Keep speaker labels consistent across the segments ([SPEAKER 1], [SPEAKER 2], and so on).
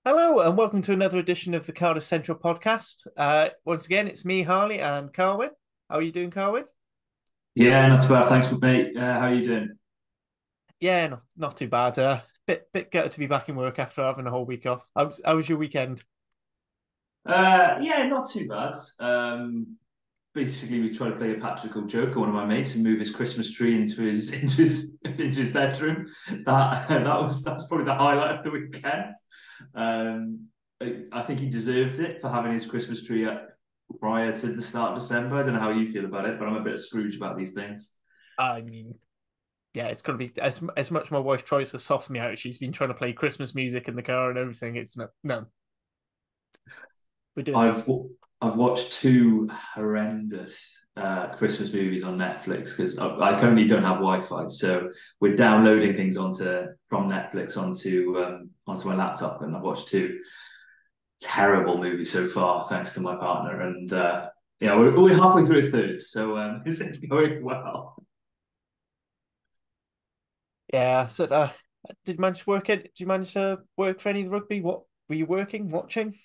[SPEAKER 1] Hello and welcome to another edition of the Cardiff Central podcast. Once again, it's me, Harley, and Carwyn. How are you doing, Carwyn?
[SPEAKER 2] Yeah, not too bad. Thanks, mate. How are you doing?
[SPEAKER 1] Yeah, not too bad. Bit gutted to be back in work after having a whole week off. How was your weekend?
[SPEAKER 2] Yeah, not too bad. Basically, we tried to play a practical joke on one of my mates and move his Christmas tree into his into his bedroom. That was probably the highlight of the weekend. I think he deserved it for having his Christmas tree up prior to the start of December. I don't know how you feel about it, but I'm a bit of Scrooge about these things.
[SPEAKER 1] I mean, yeah, it's gonna be as much my wife tries to soften me out. She's been trying to play Christmas music in the car and everything. It's no, we're doing it.
[SPEAKER 2] I've I've watched two horrendous Christmas movies on Netflix because I currently don't have Wi-Fi, so we're downloading things onto from Netflix onto my laptop, and I've watched two terrible movies so far, thanks to my partner, and yeah, we're halfway through a third, so it's going well.
[SPEAKER 1] Yeah. So, did you manage to work it? Did you manage to work for any of the rugby? What were you working, watching?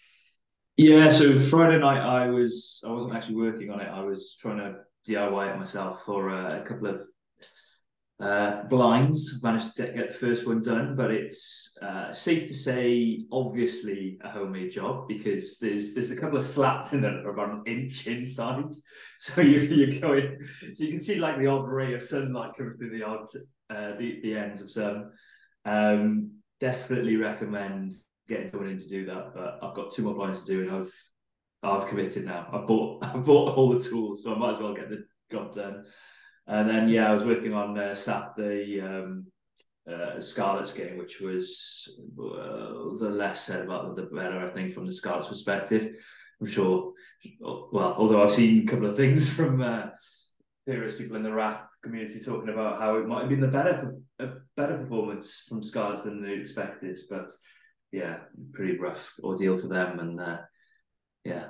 [SPEAKER 2] Yeah, so Friday night I wasn't actually working on it. I was trying to DIY it myself for a couple of blinds. Managed to get the first one done, but it's safe to say, obviously, a homemade job because there's a couple of slats in there that are about an inch inside. So you're going, so you can see like the odd ray of sunlight coming through the ends of sun. Definitely recommend getting someone in to do that, but I've got two more blinds to do, and I've committed now. I bought all the tools, so I might as well get the job done. And then yeah, I was working on Saturday Scarlet's game, which was the less said about the better, I think, from the Scarlet's perspective. I'm sure. Well, although I've seen a couple of things from various people in the rap community talking about how it might have been a better performance from Scarlet's than they expected, but yeah, pretty rough ordeal for them, and yeah,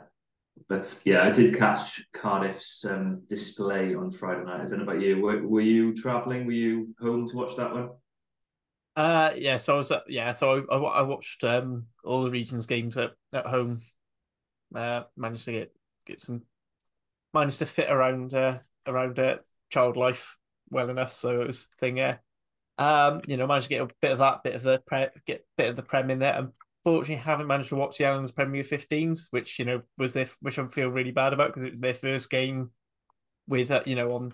[SPEAKER 2] but yeah, I did catch Cardiff's display on Friday night. I don't know about you. Were you travelling? Were you home to watch that one?
[SPEAKER 1] Yeah, so I was so I watched all the regions games at home. Managed to get some managed to fit around child life well enough, so it was the thing. Yeah, managed to get a bit of that, get a bit of the Prem in there. Unfortunately, haven't managed to watch the Islands Premier 15s, which was which I feel really bad about because it was their first game with on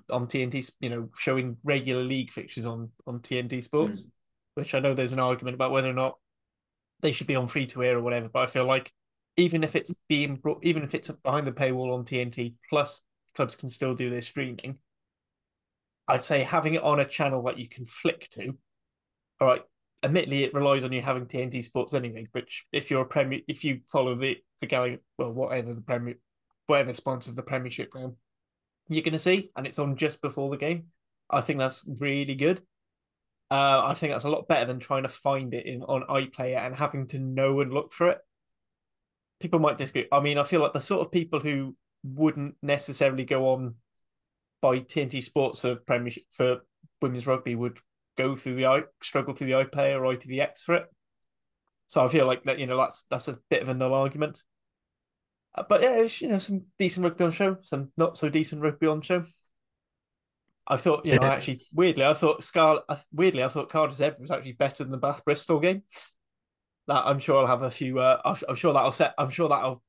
[SPEAKER 1] TNT, showing regular league fixtures on TNT Sports,
[SPEAKER 2] Mm.
[SPEAKER 1] which I know there's an argument about whether or not they should be on free to air or whatever. But I feel like even if it's behind the paywall on TNT, plus clubs can still do their streaming. I'd say having it on a channel that you can flick to. All right, admittedly, it relies on you having TNT Sports anyway. Which, if you follow the gallery, well, whatever whatever sponsor of the Premiership now, you're going to see, and it's on just before the game. I think that's really good. I think that's a lot better than trying to find it on iPlayer and having to know and look for it. People might disagree. I mean, I feel like the sort of people who wouldn't necessarily go on by TNT Sports for Premiership for women's rugby would struggle through the iPlayer or ITVX for it. So I feel like that that's a bit of a null argument. But yeah, it's, some decent rugby on show, some not so decent rugby on show. I thought, actually, weirdly, I thought Cardiff Zebre was actually better than the Bath Bristol game. That I'm sure I'll have a few. I'm sure that'll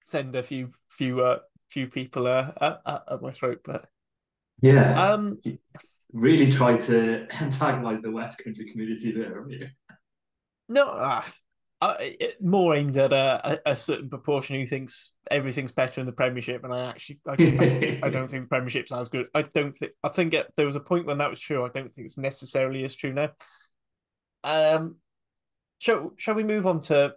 [SPEAKER 1] send a few people at my throat. But
[SPEAKER 2] Yeah,
[SPEAKER 1] um,
[SPEAKER 2] you really tried to antagonise the West Country community there, haven't you?
[SPEAKER 1] no, more aimed at a certain proportion who thinks everything's better in the Premiership, and I don't think the Premiership's as good. I think there was a point when that was true. I don't think it's necessarily as true now. Um, shall we move on to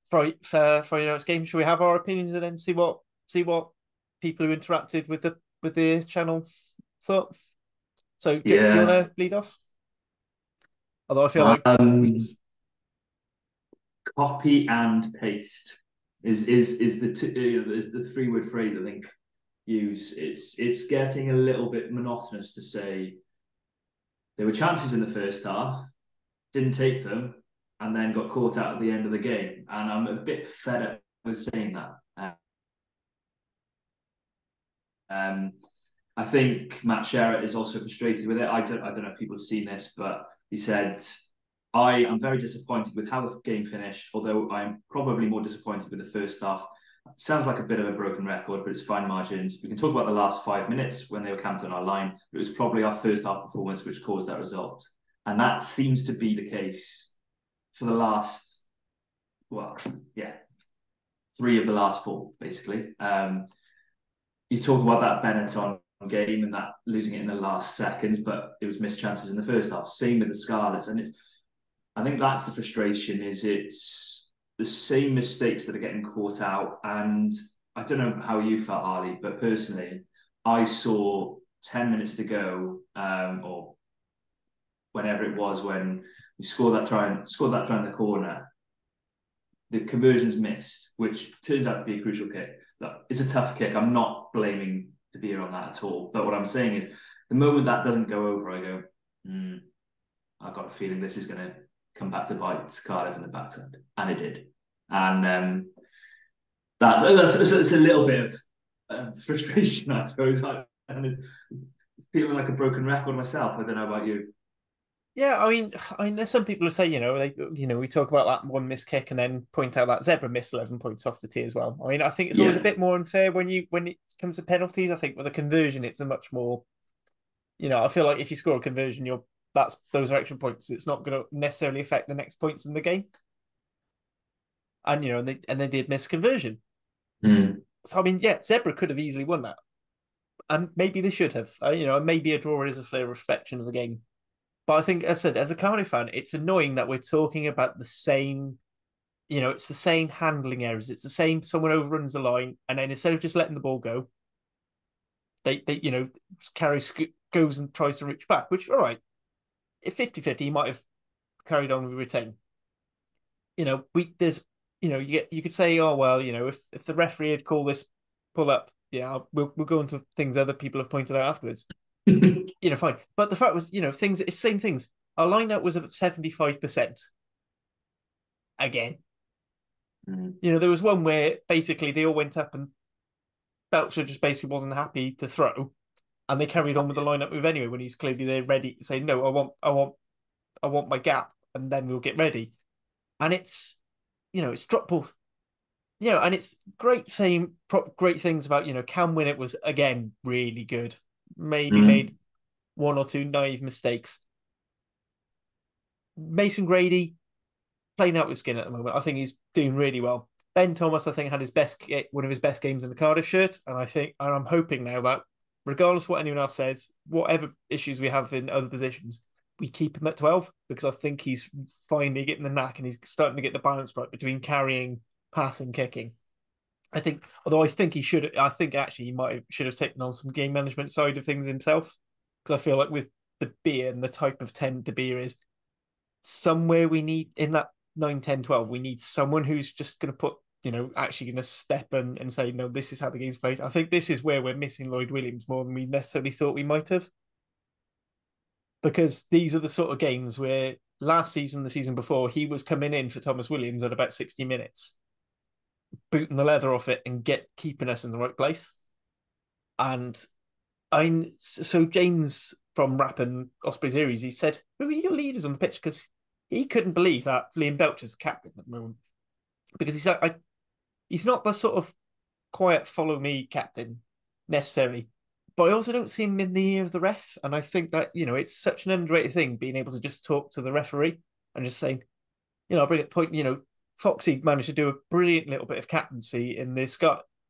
[SPEAKER 1] Friday night's game? Shall we have our opinions and then see what people who interacted with the channel thought? So do you want
[SPEAKER 2] Yeah.
[SPEAKER 1] to lead off? Although I feel like we
[SPEAKER 2] Um, Copy and paste is the three-word phrase I think use. It's getting a little bit monotonous to say there were chances in the first half, didn't take them. and then got caught out at the end of the game. And I'm a bit fed up with saying that. I think Matt Sherratt is also frustrated with it. I don't know if people have seen this, but he said, I am very disappointed with how the game finished, although I'm probably more disappointed with the first half. Sounds like a bit of a broken record, but it's fine margins. We can talk about the last 5 minutes when they were camped on our line. It was probably our first half performance which caused that result. And that seems to be the case for the last, well, yeah, 3 of the last 4, basically. You talk about that Benetton game and that losing it in the last seconds, but it was missed chances in the first half. Same with the Scarlets. And I think that's the frustration, is it's the same mistakes that are getting caught out. And I don't know how you felt, Harley, but personally, I saw 10 minutes to go, or whenever it was when we scored that try in the corner, the conversion's missed, which turns out to be a crucial kick. Look, it's a tough kick. I'm not blaming De Beer on that at all. But what I'm saying is, the moment that doesn't go over, I go, I've got a feeling this is going to come back to bite Cardiff in the backside. And it did. And that's a little bit of frustration, I suppose. I'm feeling like a broken record myself. I don't know about you.
[SPEAKER 1] Yeah, I mean, there's some people who say, we talk about that one missed kick and then point out that Zebre missed 11 points off the tee as well. I mean, I think it's always a bit more unfair when it comes to penalties. I think with a conversion, it's a much more, I feel like if you score a conversion, those are extra points. It's not going to necessarily affect the next points in the game. And they did miss conversion. So I mean, yeah, Zebre could have easily won that, and maybe they should have. Maybe a draw is a fair reflection of the game. But I think, as I said, as a Cardiff fan, it's annoying that we're talking about the same, it's the same handling errors. It's the same, someone overruns the line, and then instead of just letting the ball go, they Carey goes and tries to reach back, which, all right, if 50-50, he might have carried on with retain. You could say, oh, well, if the referee had called this pull up, yeah, we'll go into things other people have pointed out afterwards. Fine. But the fact was, things, it's same things. Our lineup was at 75%. Again. There was one where basically they all went up and Belcher just basically wasn't happy to throw, and they carried on with the lineup move anyway when he's clearly there ready to say, no, I want my gap, and then we'll get ready. And it's drop balls. And it's great saying great things about, Cam Winnett was again really good. Maybe made 1 or 2 naive mistakes. Mason Grady playing out with skin at the moment. I think he's doing really well. Ben Thomas, I think, had one of his best games in the Cardiff shirt, and I'm hoping now that regardless of what anyone else says, whatever issues we have in other positions, we keep him at 12, because I think he's finally getting the knack and he's starting to get the balance right between carrying, passing, kicking. I think actually he should have taken on some game management side of things himself, because I feel like with De Beer and the type of 10 De Beer is, somewhere we need in that 9, 10, 12, we need someone who's just going to put, actually going to step and say, no, this is how the game's played. I think this is where we're missing Lloyd Williams more than we necessarily thought we might have. Because these are the sort of games where last season, the season before, he was coming in for Thomas Williams at about 60 minutes, booting the leather off it and keeping us in the right place. And so James from Rapping Osprey Series, he said, who are your leaders on the pitch? Because he couldn't believe that Liam Belcher's captain at the moment. Because he said, he's not the sort of quiet follow me captain necessarily, but I also don't see him in the ear of the ref. And I think that, it's such an underrated thing, being able to just talk to the referee and just saying, I'll bring it point, Foxy managed to do a brilliant little bit of captaincy in this.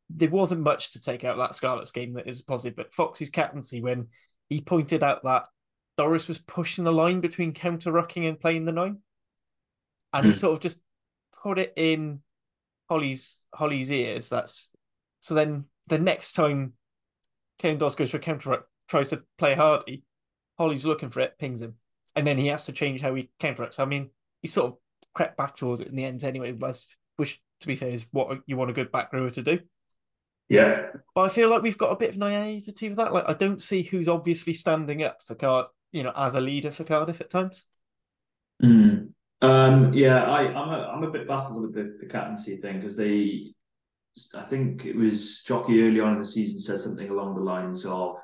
[SPEAKER 1] There wasn't much to take out of that Scarlets game that is positive, but Foxy's captaincy, when he pointed out that Doris was pushing the line between counter-rucking and playing the 9, and he sort of just put it in Holly's ears. So then the next time Kane Doss goes for a counter-ruck, tries to play Hardy, Holly's looking for it, pings him, and then he has to change how he counter-rucks. I mean, he sort of crept back towards it in the end anyway, which, to be fair, is what you want a good back rower to do.
[SPEAKER 2] Yeah.
[SPEAKER 1] But I feel like we've got a bit of naivety with that. Like, I don't see who's obviously standing up for as a leader for Cardiff at times.
[SPEAKER 2] Yeah, I'm a bit baffled with the captaincy thing because I think it was Jockey early on in the season said something along the lines of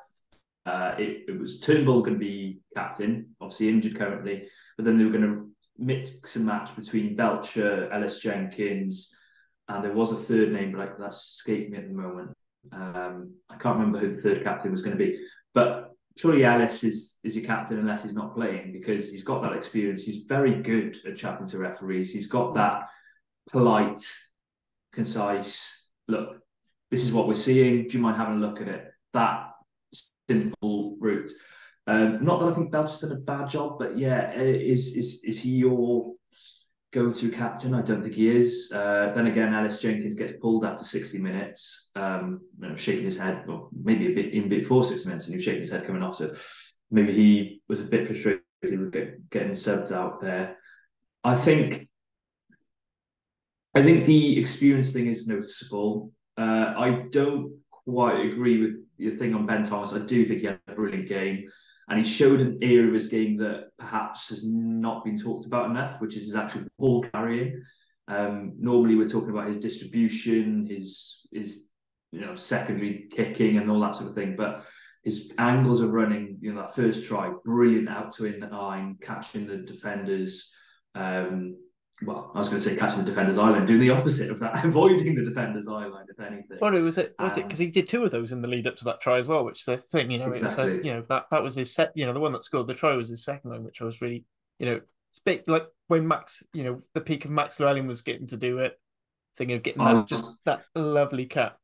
[SPEAKER 2] it was Turnbull going to be captain, obviously injured currently, but then they were going to mix and match between Belcher, Ellis Jenkins, and there was a third name, but that's escaped me at the moment. I can't remember who the third captain was going to be, but surely Ellis is your captain unless he's not playing because he's got that experience. He's very good at chatting to referees. He's got that polite, concise look. This is what we're seeing. Do you mind having a look at it? That simple route. Not that I think Belcher's done a bad job, but yeah, is he your go-to captain? I don't think he is. Then again, Ellis Jenkins gets pulled after 60 minutes, shaking his head, or maybe a bit in before 60 minutes, and he was shaking his head coming off. So maybe he was a bit frustrated with getting subbed out there. I think the experience thing is noticeable. I don't quite agree with your thing on Ben Thomas. I do think he had a brilliant game, and he showed an area of his game that perhaps has not been talked about enough, which is his actual ball carrying. Normally, we're talking about his distribution, his secondary kicking, and all that sort of thing, but his angles of running, that first try, brilliant out to in line, catching the defenders. Well, I was going to say catching the defender's eye line, doing the opposite of that, avoiding the defender's eye line, if anything.
[SPEAKER 1] Well, was it because he did two of those in the lead up to that try as well, which is the thing, it was
[SPEAKER 2] exactly.
[SPEAKER 1] that was his set, the one that scored the try was his second one, which I was really, it's a bit like when Max, the peak of Max Llewellyn was getting to do it, thing of getting that lovely cut.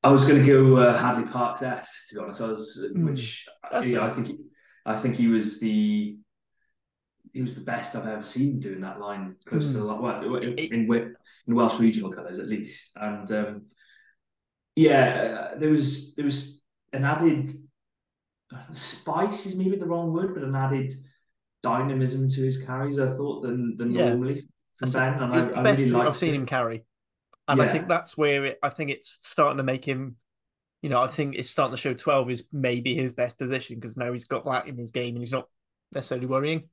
[SPEAKER 2] I was going to go Hadley Park-esque, to be honest. I think he was the best I've ever seen doing that line close to the line, in Welsh regional colours at least. And there was an added spice is maybe the wrong word, but an added dynamism to his carries, I thought, than normally from Ben. And
[SPEAKER 1] it's the
[SPEAKER 2] I
[SPEAKER 1] best
[SPEAKER 2] really liked
[SPEAKER 1] I've seen him carry. And I think that's where I think it's starting to make him, I think it's starting to show 12 is maybe his best position because now he's got that in his game and he's not necessarily worrying.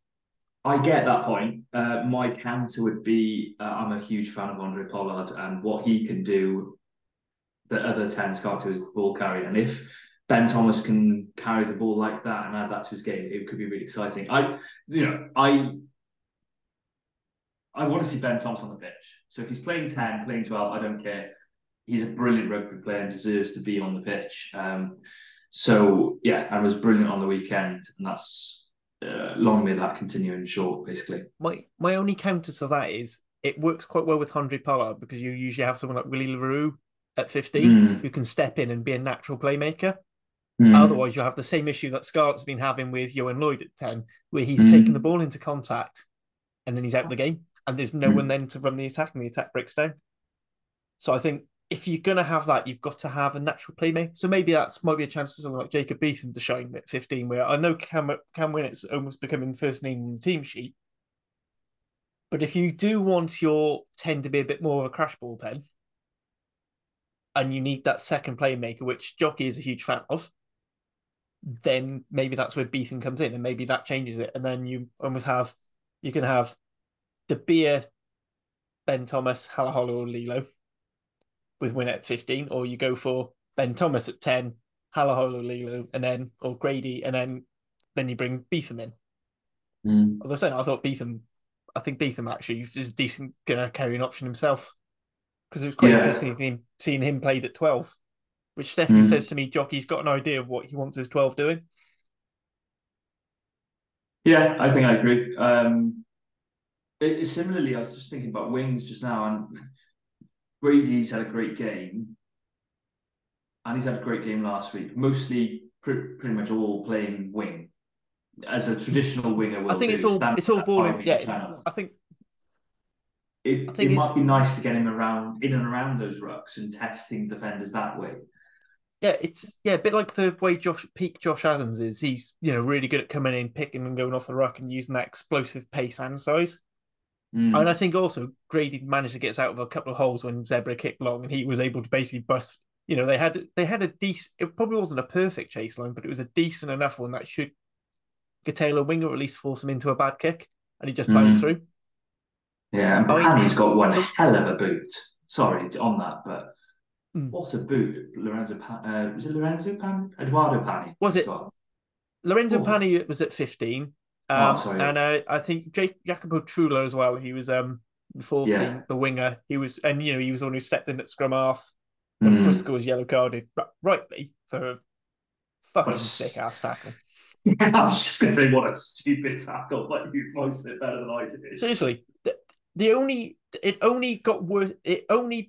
[SPEAKER 2] I get that point. My counter would be I'm a huge fan of Andre Pollard and what he can do that other 10s can't do is ball carry. And if Ben Thomas can carry the ball like that and add that to his game, it could be really exciting. I want to see Ben Thomas on the pitch. So if he's playing 10, playing 12, I don't care. He's a brilliant rugby player and deserves to be on the pitch. I was brilliant on the weekend, and that's long may that continue in short, basically.
[SPEAKER 1] My only counter to that is it works quite well with Andre Pollard because you usually have someone like Willie LaRue at 15 who can step in and be a natural playmaker. Otherwise, you have the same issue that Scarlett's been having with Johan Lloyd at 10, where he's taking the ball into contact and then he's out of the game. And there's no one then to run the attack, and the attack breaks down. So I think if you're going to have that, you've got to have a natural playmaker. So maybe that's might be a chance for someone like Jacob Beetham to shine at 15, where I know Cam Winnett's almost becoming first name on the team sheet. But if you do want your 10 to be a bit more of a crash ball 10, and you need that second playmaker, which Jockey is a huge fan of, then maybe that's where Beetham comes in, and maybe that changes it. And then you can have De Beer, Ben Thomas, Halaholo, or Lilo with Winnett at 15, or you go for Ben Thomas at 10, Halaholo, Lilo, and then or Grady, and then you bring Beetham in. Although saying I think Beetham actually is a decent carrying option himself because it was quite interesting seeing him played at 12, which definitely says to me Jockey's got an idea of what he wants his 12 doing.
[SPEAKER 2] Yeah, I think I agree. Similarly, I was just thinking about wings just now, and Brady's had a great game, and he's had a great game last week. Mostly, pretty much all playing wing as a traditional winger.
[SPEAKER 1] I think it's all ball. Yeah, I think
[SPEAKER 2] it might be nice to get him in and around those rucks and testing defenders that way.
[SPEAKER 1] Yeah, it's a bit like the way Josh Adams is. He's really good at coming in, picking and going off the ruck and using that explosive pace and size. And I think also Grady managed to get us out of a couple of holes when Zebre kicked long, and he was able to basically bust. They had a decent. It probably wasn't a perfect chase line, but it was a decent enough one that should curtail a wing or at least force him into a bad kick, and he just plows through.
[SPEAKER 2] Yeah, and
[SPEAKER 1] I mean,
[SPEAKER 2] Pani's got one
[SPEAKER 1] the,
[SPEAKER 2] hell of a boot. Sorry on that, but
[SPEAKER 1] mm,
[SPEAKER 2] what a boot is it Lorenzo Pan? Eduardo Pani
[SPEAKER 1] was
[SPEAKER 2] has
[SPEAKER 1] it
[SPEAKER 2] got.
[SPEAKER 1] Lorenzo
[SPEAKER 2] Oh,
[SPEAKER 1] Pani was at 15.
[SPEAKER 2] oh, sorry.
[SPEAKER 1] And I think Jacopo Trullo as well. He was the
[SPEAKER 2] Yeah.
[SPEAKER 1] 14th, the winger. He was, and he was the one who stepped in at scrum half when
[SPEAKER 2] Mm.
[SPEAKER 1] Fusco was yellow carded, rightly, for a
[SPEAKER 2] But
[SPEAKER 1] fucking sick ass tackle.
[SPEAKER 2] I was just going to say, what a stupid tackle. Like, you voiced it better than I did. It's just,
[SPEAKER 1] Seriously, the only it only got worse. It only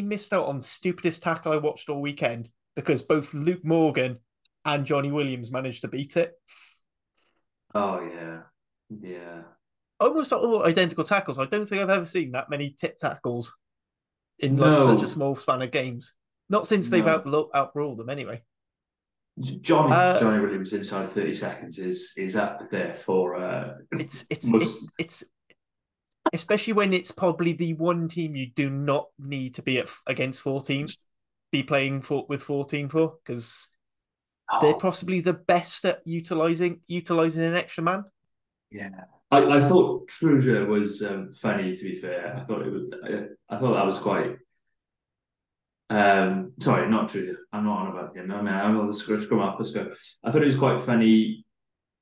[SPEAKER 1] missed out on stupidest tackle I watched all weekend because both Luke Morgan and Johnny Williams managed to beat it.
[SPEAKER 2] oh, yeah. Yeah.
[SPEAKER 1] Almost all identical tackles. I don't think I've ever seen that many tit tackles in like such a
[SPEAKER 2] No,
[SPEAKER 1] small span of games. Not since they've
[SPEAKER 2] no.
[SPEAKER 1] outruled them anyway. Uh,
[SPEAKER 2] Johnny Williams inside 30 seconds is up there for
[SPEAKER 1] it's it's it,
[SPEAKER 2] most.
[SPEAKER 1] it's especially when it's probably the one team you do not need to be against 14, be playing with 14 for, because they're
[SPEAKER 2] Oh,
[SPEAKER 1] possibly the best at utilizing an extra man.
[SPEAKER 2] yeah. I thought Trudeau was funny. To be fair, I thought it was. I thought that was quite. Sorry, not Trudeau. I'm not on about him. No, man, I'm on the scrum half. Let's go. I thought it was quite funny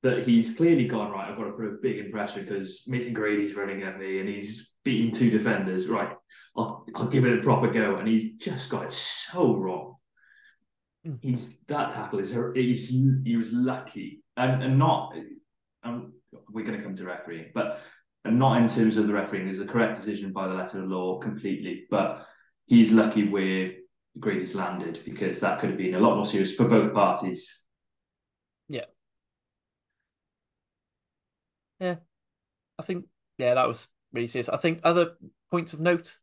[SPEAKER 2] that he's clearly gone right. I've got to put a big impression because Mason Grady's running at me and he's beating two defenders. Right, I'll give it a proper go, and he's just got it so wrong.
[SPEAKER 1] Mm.
[SPEAKER 2] He's that tackle is he was lucky and not. Um, we're going to come to refereeing, but and not in terms of the refereeing is the correct decision by the letter of law completely, but he's lucky where Grady's landed because that could have been a lot more serious for both parties.
[SPEAKER 1] Yeah, yeah. I think that was really serious. I think other points of note.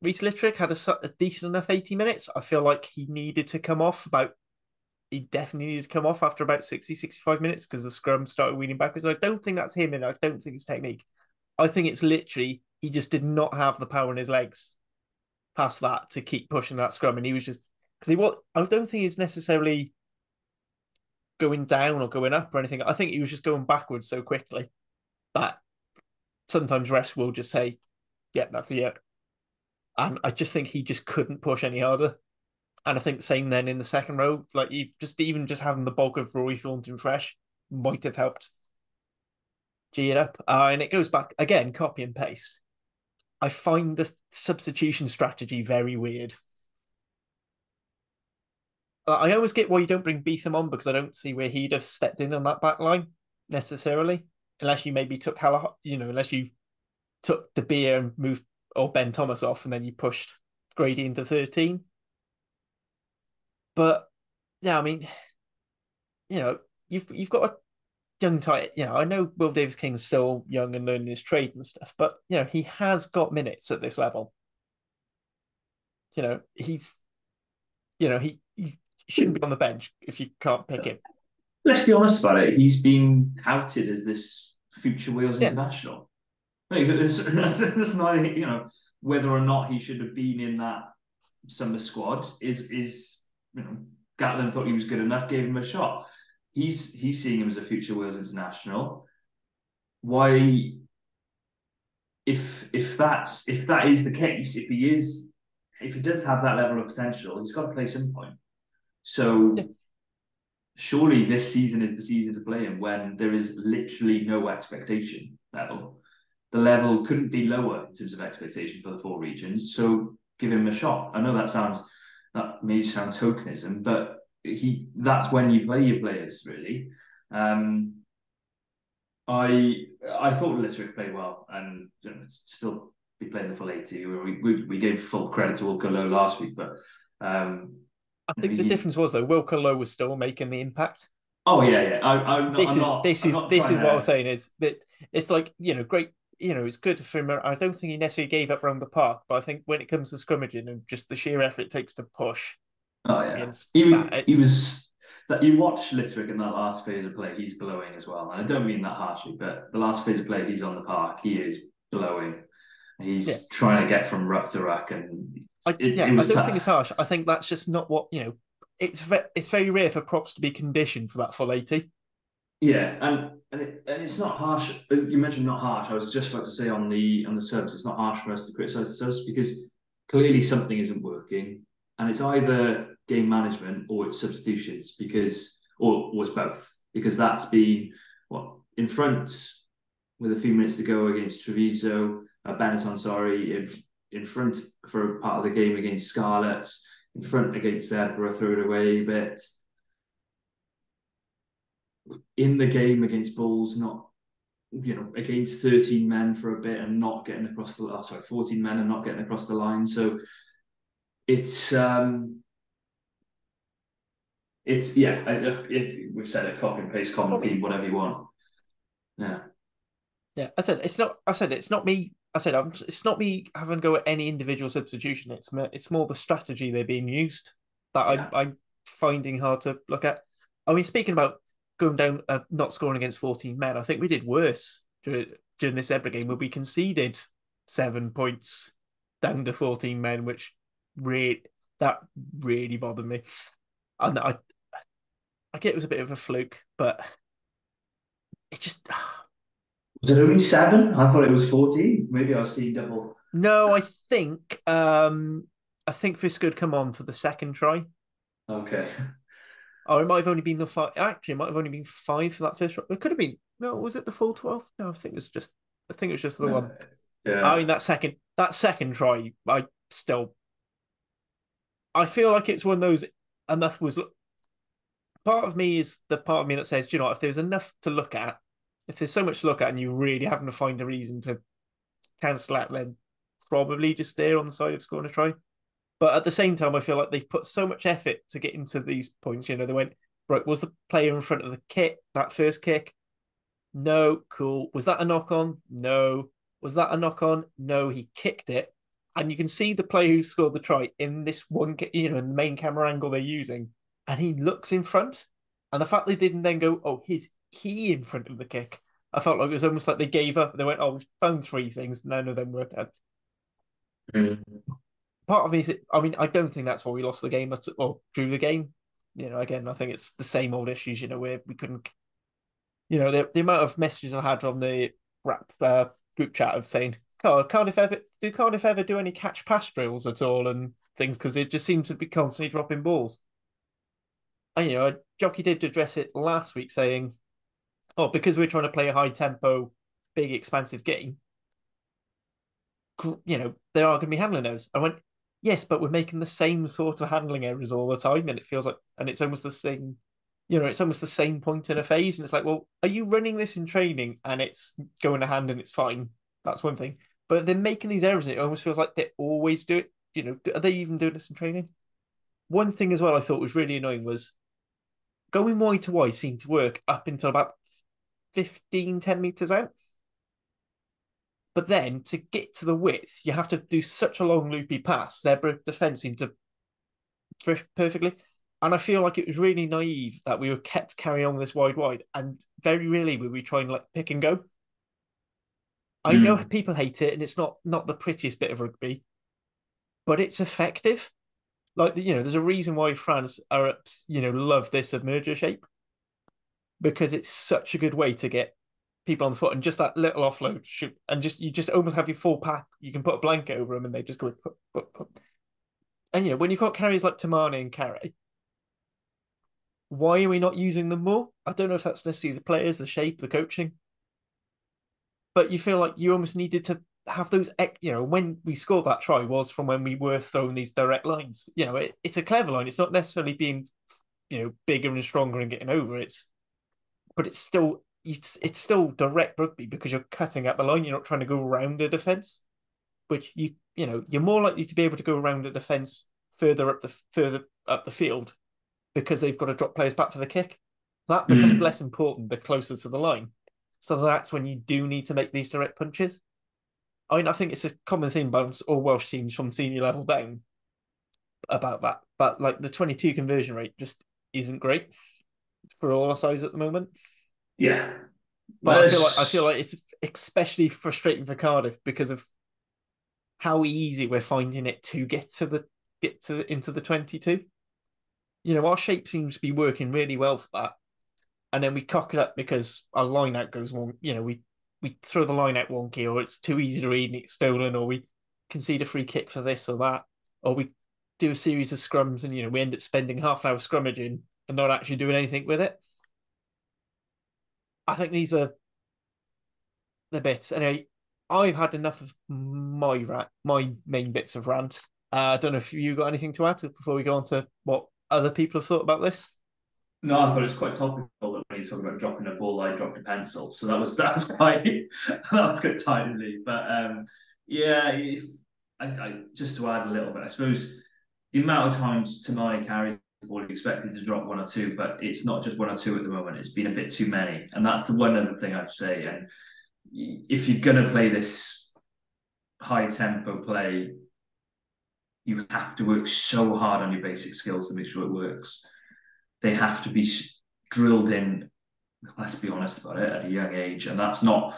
[SPEAKER 1] Reese Littrick had a decent enough 80 minutes. I feel like he needed to come off about he definitely needed to come off after about 60, 65 minutes because the scrum started weaning backwards. And I don't think that's him, and I don't think it's technique. I think it's literally he just did not have the power in his legs past that to keep pushing that scrum, and he was just because he was. I don't think he's necessarily going down or going up or anything. I think he was just going backwards so quickly that sometimes refs will just say, "Yeah, that's a yeah," and I just think he just couldn't push any harder. And I think same then in the second row, like you just even just having the bulk of Rory Thornton fresh might have helped G it up. And it goes back again, copy and paste. I find the substitution strategy very weird. I always get why you don't bring Beetham on because I don't see where he'd have stepped in on that back line necessarily, unless you maybe took unless you took De Beer and moved or Ben Thomas off and then you pushed Grady into 13. But yeah, I mean, you've got a young tight. I know Will Davis King's still young and learning his trade and stuff, but he has got minutes at this level. He's he shouldn't be on the bench if you can't pick him.
[SPEAKER 2] Let's be honest about it. He's been outed as this future Wales
[SPEAKER 1] Yeah,
[SPEAKER 2] international. Like, that's not whether or not he should have been in that summer squad is Gatlin thought he was good enough, gave him a shot. He's seeing him as a future Wales international. Why, if that is the case, if he does have that level of potential, he's got to play some point.
[SPEAKER 1] yeah,
[SPEAKER 2] So surely this season is the season to play him when there is literally no expectation level. The level couldn't be lower in terms of expectation for the four regions. So give him a shot. I know that may sound tokenism, but that's when you play your players really. Um, I thought Litterick played well and still be playing the full 80. We gave full credit to Wilco Low last week, but
[SPEAKER 1] I think the difference was though Wilco Low was still making the impact.
[SPEAKER 2] oh yeah, yeah.
[SPEAKER 1] This is this
[SPEAKER 2] I'm
[SPEAKER 1] is
[SPEAKER 2] not
[SPEAKER 1] this
[SPEAKER 2] trying
[SPEAKER 1] is what I was
[SPEAKER 2] to.
[SPEAKER 1] saying is that it's like great. It's good for him. I don't think he necessarily gave up around the park, but I think when it comes to scrimmaging and just the sheer effort it takes to push
[SPEAKER 2] Oh yeah,
[SPEAKER 1] against that,
[SPEAKER 2] he
[SPEAKER 1] it's
[SPEAKER 2] was that you watch Litterick in that last phase of play. He's blowing as well, and I don't mean that harshly, but the last phase of play, he's on the park. He is blowing.
[SPEAKER 1] yeah.
[SPEAKER 2] He's trying to get from ruck to ruck, and it
[SPEAKER 1] I
[SPEAKER 2] was
[SPEAKER 1] don't think it's
[SPEAKER 2] tough.
[SPEAKER 1] harsh. I think that's just not what. It's very rare for props to be conditioned for that full 80.
[SPEAKER 2] Yeah, and it's not harsh. You mentioned not harsh. I was just about to say on the subs, it's not harsh for us to criticise the subs because clearly something isn't working, and it's either game management or it's substitutions or it's both because that's been what in front with a few minutes to go against Treviso, Benetton, sorry, in front for a part of the game against Scarlets, in front against Zebre, threw it away a bit in the game against Bulls, not against 13 men for a bit and not getting across the 14 men and not getting across the line. So it's yeah, we've said it, copy and paste, common
[SPEAKER 1] Probably.
[SPEAKER 2] theme, whatever you want. Yeah.
[SPEAKER 1] Yeah, I said it's not. I said it's not me. I said it's not me having to go at any individual substitution. It's more the strategy they're being used that
[SPEAKER 2] Yeah.
[SPEAKER 1] I'm finding hard to look at. I mean, speaking about going down, not scoring against 14 men, I think we did worse during this Zebre game where we conceded 7 points down to 14 men, which really that really bothered me. And I get it was a bit of a fluke, but it just
[SPEAKER 2] Was it only 7? I thought it was 14. Maybe I was seeing double.
[SPEAKER 1] no, I think Fisk could come on for the second try.
[SPEAKER 2] Okay.
[SPEAKER 1] Or it might have only been the five. Actually, it might have only been five for that first try. It could have been. No, was it the full 12? No, I think it was just the
[SPEAKER 2] No.
[SPEAKER 1] one. I
[SPEAKER 2] Yeah.
[SPEAKER 1] mean that second try, I feel like it's one of those enough was part of me is the part of me that says, you know, if there's enough to look at, if there's so much to look at and you really having to find a reason to cancel out, then probably just stay on the side of scoring a try. But at the same time, I feel like they've put so much effort to get into these points. You know, they went, right, was the player in front of the kick, that first kick? No, cool. Was that a knock on? No. Was that a knock on? No, he kicked it. And you can see the player who scored the try in this one, in the main camera angle they're using. And he looks in front. And the fact they didn't then go, oh, he's he in front of the kick. I felt like it was almost like they gave up. They went, oh, we've found three things. None of them worked out.
[SPEAKER 2] Mm.
[SPEAKER 1] Part of me, I mean, I don't think that's why we lost the game or drew the game. You know, again, I think it's the same old issues. You know, where we couldn't. You know, the amount of messages I had on the rap group chat of saying, "Oh, Cardiff ever do any catch pass drills at all and things?" Because it just seems to be constantly dropping balls. And Jockey did address it last week, saying, "Oh, because we're trying to play a high tempo, big expansive game, there are going to be handling errors." I went, yes, but we're making the same sort of handling errors all the time, and it feels like, and it's almost the same. It's almost the same point in a phase, and it's like, well, are you running this in training and it's going to hand and it's fine? That's one thing. But if they're making these errors, and it almost feels like they always do it. Are they even doing this in training? One thing as well I thought was really annoying was going wide to wide seemed to work up until about 10 meters out. But then to get to the width, you have to do such a long loopy pass. Their defense seemed to drift perfectly. And I feel like it was really naive that we were kept carrying on this wide, and very rarely were we trying like pick and go. I know
[SPEAKER 2] Mm.
[SPEAKER 1] people hate it, and it's not the prettiest bit of rugby, but it's effective. Like there's a reason why France are love this submerger shape because it's such a good way to get people on the foot and just that little offload shoot and just you just almost have your full pack. You can put a blanket over them and they just go put, put, put. And when you've got carriers like Tamani and Carey, why are we not using them more? I don't know if that's necessarily the players, the shape, the coaching, but you feel like you almost needed to have those. When we scored that try was from when we were throwing these direct lines. It's a clever line. It's not necessarily being bigger and stronger and getting over. But it's still direct rugby because you're cutting at the line. You're not trying to go around a defense, which you're more likely to be able to go around a defense further up the field because they've got to drop players back for the kick. That becomes
[SPEAKER 2] Mm.
[SPEAKER 1] less important the closer to the line. So that's when you do need to make these direct punches. I mean, I think it's a common theme amongst all Welsh teams from senior level down about that. But like the 22 conversion rate just isn't great for all our sides at the moment.
[SPEAKER 2] Yeah.
[SPEAKER 1] But
[SPEAKER 2] Let's.
[SPEAKER 1] I feel like it's especially frustrating for Cardiff because of how easy we're finding it to into the 22. Our shape seems to be working really well for that. and then we cock it up because our line out goes wrong. We throw the line out wonky, or it's too easy to read and it's stolen, or we concede a free kick for this or that, or we do a series of scrums and we end up spending half an hour scrummaging and not actually doing anything with it. I think these are the bits. Anyway, I've had enough of my main bits of rant. I don't know if you got anything to add before we go on to what other people have thought about this.
[SPEAKER 2] No, I thought it was quite topical that when you talk about dropping a ball, I dropped a pencil. So that was quite that was quite timely. But yeah, I just to add a little bit, I suppose the amount of times Tamani carries the ball, you expected to drop one or two, but it's not just one or two at the moment. It's been a bit too many, and that's one other thing I'd say. And if you're gonna play this high tempo play, you have to work so hard on your basic skills to make sure it works. They have to be drilled in. Let's be honest about it, at a young age, and that's not,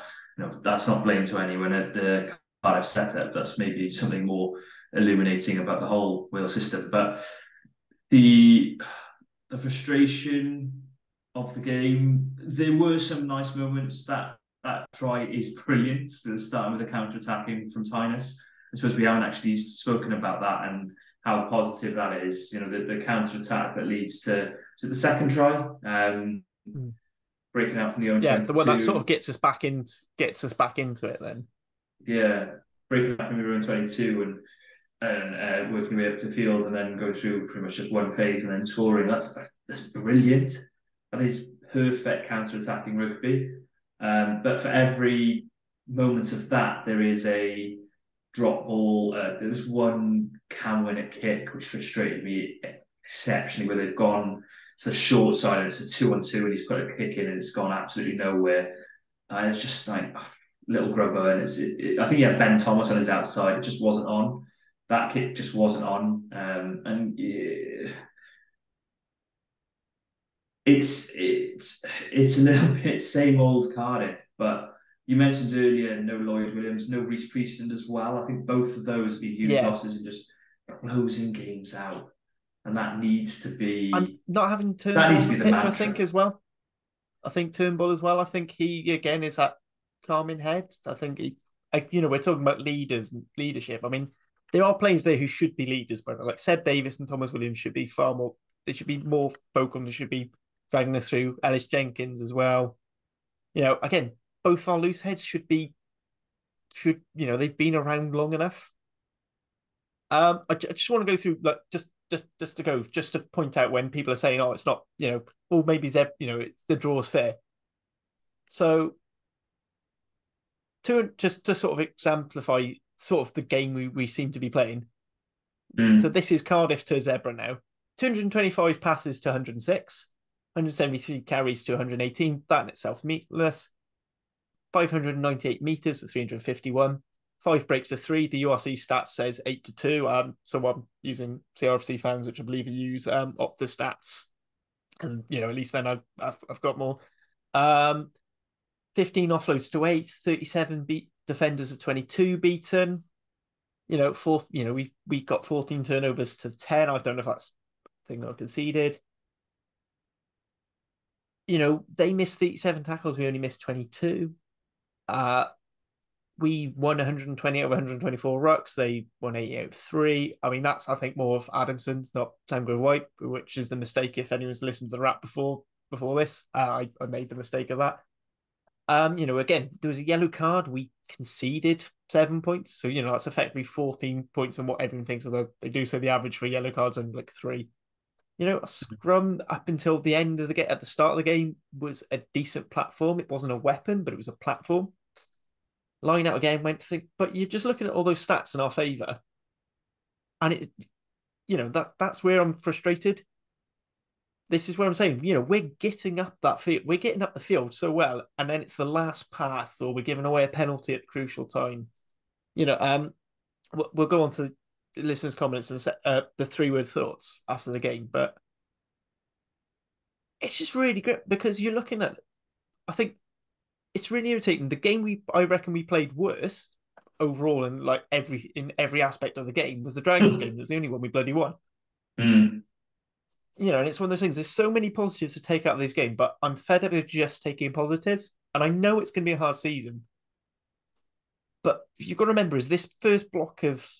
[SPEAKER 2] that's not blame to anyone at the Cardiff setup. That's maybe something more illuminating about the whole Wales system. But the frustration of the game, there were some nice moments. That try is brilliant. Starting with the counter attacking from Tynus. I suppose we haven't actually spoken about that and how positive that is. The counter attack that leads to the second try, breaking out from the own 22.
[SPEAKER 1] The one that sort of gets us back into it. Then
[SPEAKER 2] breaking out from your own 22 and working way up the field, and then go through pretty much just one phase and then scoring. That's brilliant. That is perfect counter attacking rugby. But for every moment of that, there is a drop ball. There was one Carwyn a kick which frustrated me exceptionally, where they've gone to the short side and it's a 2-on-2 and he's put a kick in and it's gone absolutely nowhere. And it's just like little grubber, and I think he had Ben Thomas on his outside. It just wasn't on. That kick just wasn't on. And yeah, it's a little bit same old Cardiff, but you mentioned earlier no Lloyd Williams, no Reece Priestland as well. I think both of those have been huge losses and just closing games out. And that needs to be,
[SPEAKER 1] and not having Turnbull on the pitch, mantra. I think as well. I think Turnbull as well. I think he again is that calming head. I think we're talking about leaders and leadership. I mean, there are players there who should be leaders, but like Seb Davis and Thomas Williams should be far more. They should be more vocal. They should be dragging us through. Ellis Jenkins as well. Again, both our loose heads should they've been around long enough. I just want to go through just to point out when people are saying, "Oh, it's not," or maybe Zeb, the draw's fair. So, to sort of exemplify sort of the game we seem to be playing. So this is Cardiff to Zebre now. 225 passes to 106, 173 carries to 118. That in itself is meaningless. 598 meters to 351. 5 breaks to 3. The URC stats says 8 to 2. So I'm using CRFC fans, which I believe you use Opta stats, and at least then I've got more. 15 offloads to 8. 37 defenders at 22 beaten. We got 14 turnovers to 10. I don't know if that's the thing that I conceded. They missed 37 tackles. We only missed 22. We won 120 over 124 rucks. They won 88 over 3. I mean, that's, I think, more of Adamson, not Tango White, which is the mistake. If anyone's listened to the rap before this, I made the mistake of that. Again, there was a yellow card. We conceded 7 points. So, that's effectively 14 points on what everyone thinks, although they do say the average for yellow cards on like 3. A scrum up until the end of at the start of the game was a decent platform. It wasn't a weapon, but it was a platform. Line out again, went to think, but you're just looking at all those stats in our favour. And that's where I'm frustrated. This is where I'm saying, we're getting up that field. We're getting up the field so well, and then it's the last pass, or we're giving away a penalty at the crucial time. We'll go on to the listeners' comments and the 3-word thoughts after the game, but it's just really great because you're looking at, I think it's really irritating. The game I reckon we played worst overall in every aspect of the game was the Dragons game. It was the only one we bloody won. and it's one of those things. There's so many positives to take out of this game, but I'm fed up with just taking positives. And I know it's going to be a hard season, but you've got to remember is this first block of,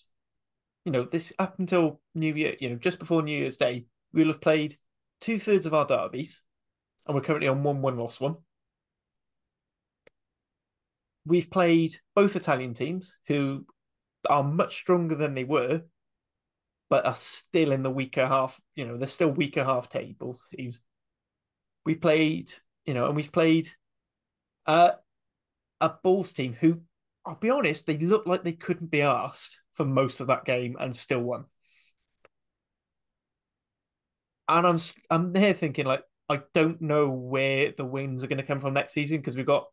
[SPEAKER 1] this up until New Year, just before New Year's Day, we'll have played 2/3 of our derbies, and we're currently on 1-1 lost one. We've played both Italian teams who are much stronger than they were, but are still in the weaker half. They're still weaker half tables teams. We played, and we've played a Bulls team who, I'll be honest, they looked like they couldn't be asked for most of that game and still won. And I'm there thinking like I don't know where the wins are going to come from next season because we've got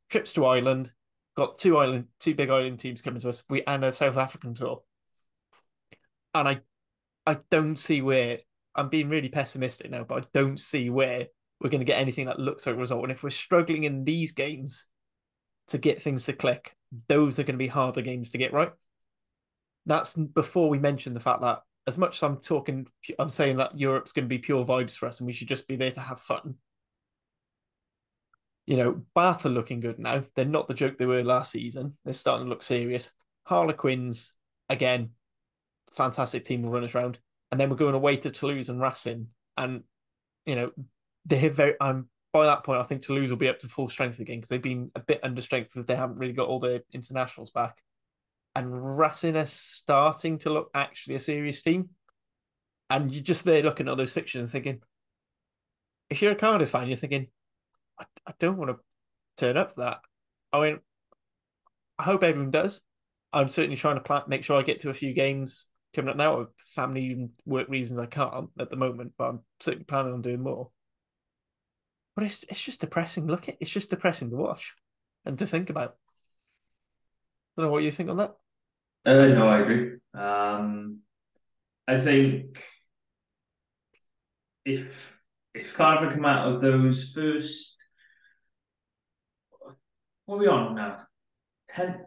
[SPEAKER 1] trips to Ireland, got two big island teams coming to us, and a South African tour, and I don't see where I'm being really pessimistic now, but I don't see where we're going to get anything that looks like a result. And if we're struggling in these games to get things to click, those are going to be harder games to get right. That's before we mention the fact that as much as I'm saying that Europe's going to be pure vibes for us and we should just be there to have fun. Bath are looking good now. They're not the joke they were last season. They're starting to look serious. Harlequins, again, fantastic team will run us around. And then we're going away to Toulouse and Racing. And, they're very, by that point, I think Toulouse will be up to full strength again because they've been a bit under strength because they haven't really got all their internationals back. And Racing are starting to look actually a serious team. And you're just there looking at those fixtures and thinking, if you're a Cardiff fan, you're thinking, I don't want to turn up for that. I mean, I hope everyone does. I'm certainly trying to make sure I get to a few games coming up now. Family and work reasons I can't at the moment, but I'm certainly planning on doing more. But it's just depressing. It's just depressing to watch and to think about. I don't know what you think on that.
[SPEAKER 2] No, I agree. I think if Cardiff come out of those first, what are we on now? 10,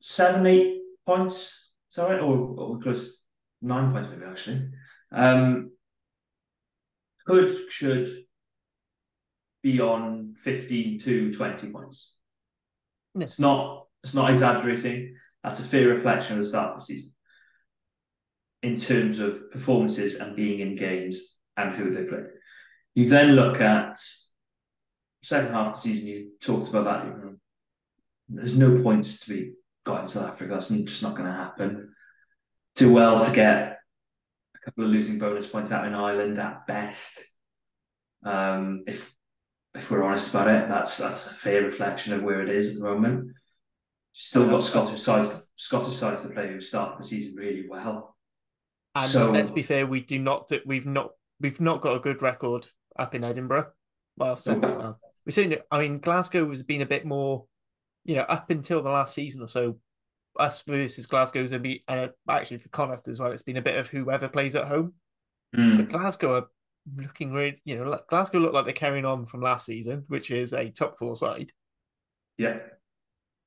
[SPEAKER 2] 7, 8 points. Is that right? Or close 9 points maybe actually. Should be on 15 to 20 points.
[SPEAKER 1] Yeah.
[SPEAKER 2] It's not exaggerating. That's a fair reflection of the start of the season in terms of performances and being in games and who they play. You then look at second half of the season, you talked about that. There's no points to be got in South Africa. That's just not going to happen. Do well to get a couple of losing bonus points out in Ireland at best. If we're honest about it, that's a fair reflection of where it is at the moment. Still got Scottish sides to play who started the season really well.
[SPEAKER 1] And let's be fair, we've not got a good record up in Edinburgh. Well, we certainly. I mean, Glasgow has been a bit more, up until the last season or so. Us versus Glasgow's going to be, actually for Connacht as well. It's been a bit of whoever plays at home. But Glasgow are looking really, Glasgow look like they're carrying on from last season, which is a top 4 side.
[SPEAKER 2] Yeah,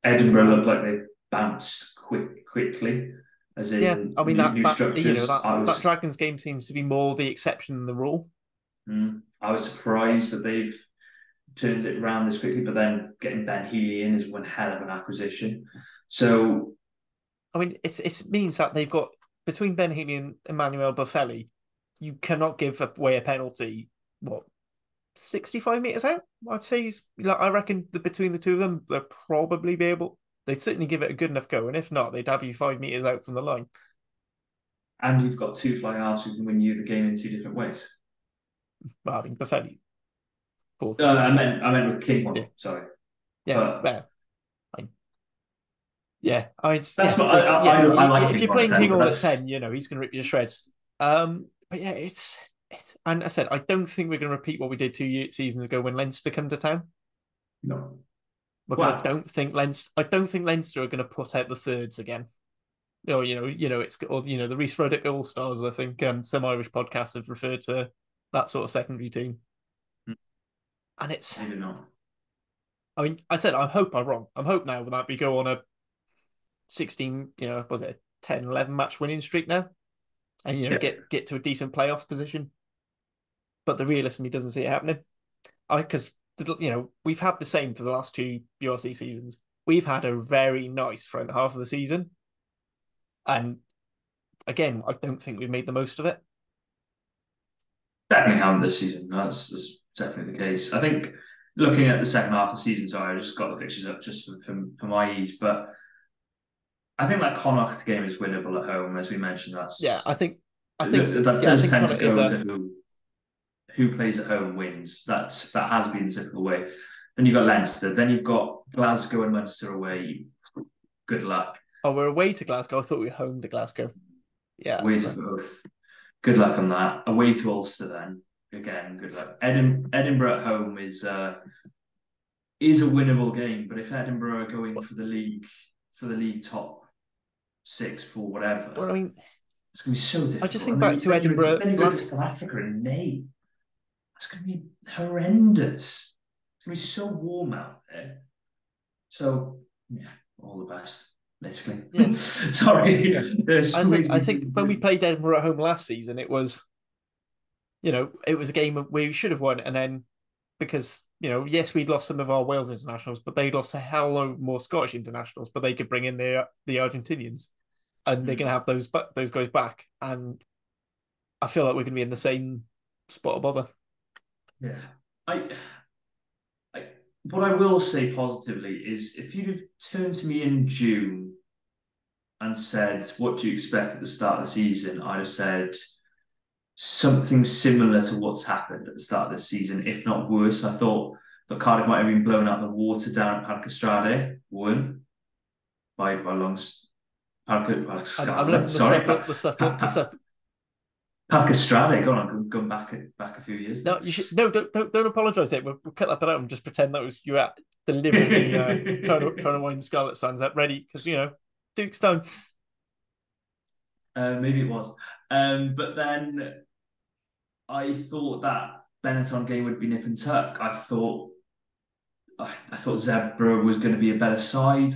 [SPEAKER 2] Edinburgh look like they bounced quickly. As in,
[SPEAKER 1] yeah, I mean
[SPEAKER 2] new structures.
[SPEAKER 1] That Dragons game seems to be more the exception than the rule.
[SPEAKER 2] I was surprised that they've turned it around this quickly, but then getting Ben Healy in is one hell of an acquisition. So,
[SPEAKER 1] I mean, it means that they've got between Ben Healy and Emmanuel Buffelli, you cannot give away a penalty. 65 meters out? I'd say I reckon between the two of them, they'll probably be able. They'd certainly give it a good enough go, and if not, they'd have you 5 meters out from the line.
[SPEAKER 2] And you've got 2 fly halves who can win you the game in 2 different ways.
[SPEAKER 1] Well, I mean, Buffelli.
[SPEAKER 2] I meant with King one. Yeah. Sorry.
[SPEAKER 1] Yeah, yeah. I mean,
[SPEAKER 2] that's what I like.
[SPEAKER 1] If you're playing King all at 10, he's going to rip you to shreds. But yeah, it's. And I said, I don't think we're going to repeat what we did 2 seasons ago when Leinster come to town.
[SPEAKER 2] No,
[SPEAKER 1] because I don't think Leinster are going to put out the thirds again. It's the Reece Ruddock All Stars. I think some Irish podcasts have referred to that sort of secondary team, and it's.
[SPEAKER 2] I don't know.
[SPEAKER 1] I mean, I said I hope I'm wrong. I hope now that we go on a 16, was it a 10-11 match winning streak now, and get to a decent playoff position. but the realist in me doesn't see it happening. Because we've had the same for the last two URC seasons. We've had a very nice front half of the season, and again, I don't think we've made the most of it.
[SPEAKER 2] Definitely haven't this season. That's definitely the case. I think looking at the second half of the season, sorry, I just got the fixtures up just for my ease, but I think that Connacht game is winnable at home, as we mentioned.
[SPEAKER 1] Yeah, I think
[SPEAKER 2] That
[SPEAKER 1] I
[SPEAKER 2] does
[SPEAKER 1] think
[SPEAKER 2] tend to
[SPEAKER 1] Connacht is
[SPEAKER 2] go
[SPEAKER 1] a
[SPEAKER 2] to who plays at home wins. That has been the typical way. Then you've got Leinster. Then you've got Glasgow and Munster away. Good luck.
[SPEAKER 1] Oh, we're away to Glasgow. I thought we were home to Glasgow. Yeah,
[SPEAKER 2] Away to
[SPEAKER 1] so
[SPEAKER 2] both. Good luck on that. Away to Ulster then. Again, good luck. Edinburgh at home is a winnable game, but if Edinburgh are going for the league top six for whatever,
[SPEAKER 1] well, I mean,
[SPEAKER 2] it's going to be so difficult.
[SPEAKER 1] I just think back to Edinburgh
[SPEAKER 2] then you go to South Africa in May. It's going to be horrendous. It's going to be so warm out there. So yeah, all the best. Basically,
[SPEAKER 1] yeah.
[SPEAKER 2] Sorry.
[SPEAKER 1] Yeah. I think when we played Edinburgh at home last season, it was a game where we should have won, and then because yes, we'd lost some of our Wales internationals, but they lost a hell load more Scottish internationals, but they could bring in the Argentinians, and they're going to have those guys back, and I feel like we're going to be in the same spot of bother.
[SPEAKER 2] Yeah, what I will say positively is if you'd have turned to me in June and said, what do you expect at the start of the season? I'd have said something similar to what's happened at the start of the season, if not worse. I thought that Cardiff might have been blown out of the water down at Parc Estrade. Weren't. By longs.
[SPEAKER 1] I'm loving the subtle.
[SPEAKER 2] Parc Estrade, go on, going back a few years.
[SPEAKER 1] No, you should don't apologise. We'll cut that bit out and just pretend that was you at deliberately trying to wind the Scarlet Suns up ready because Duke's done.
[SPEAKER 2] Maybe it was, but then I thought that Benetton game would be nip and tuck. I thought Zebre was going to be a better side.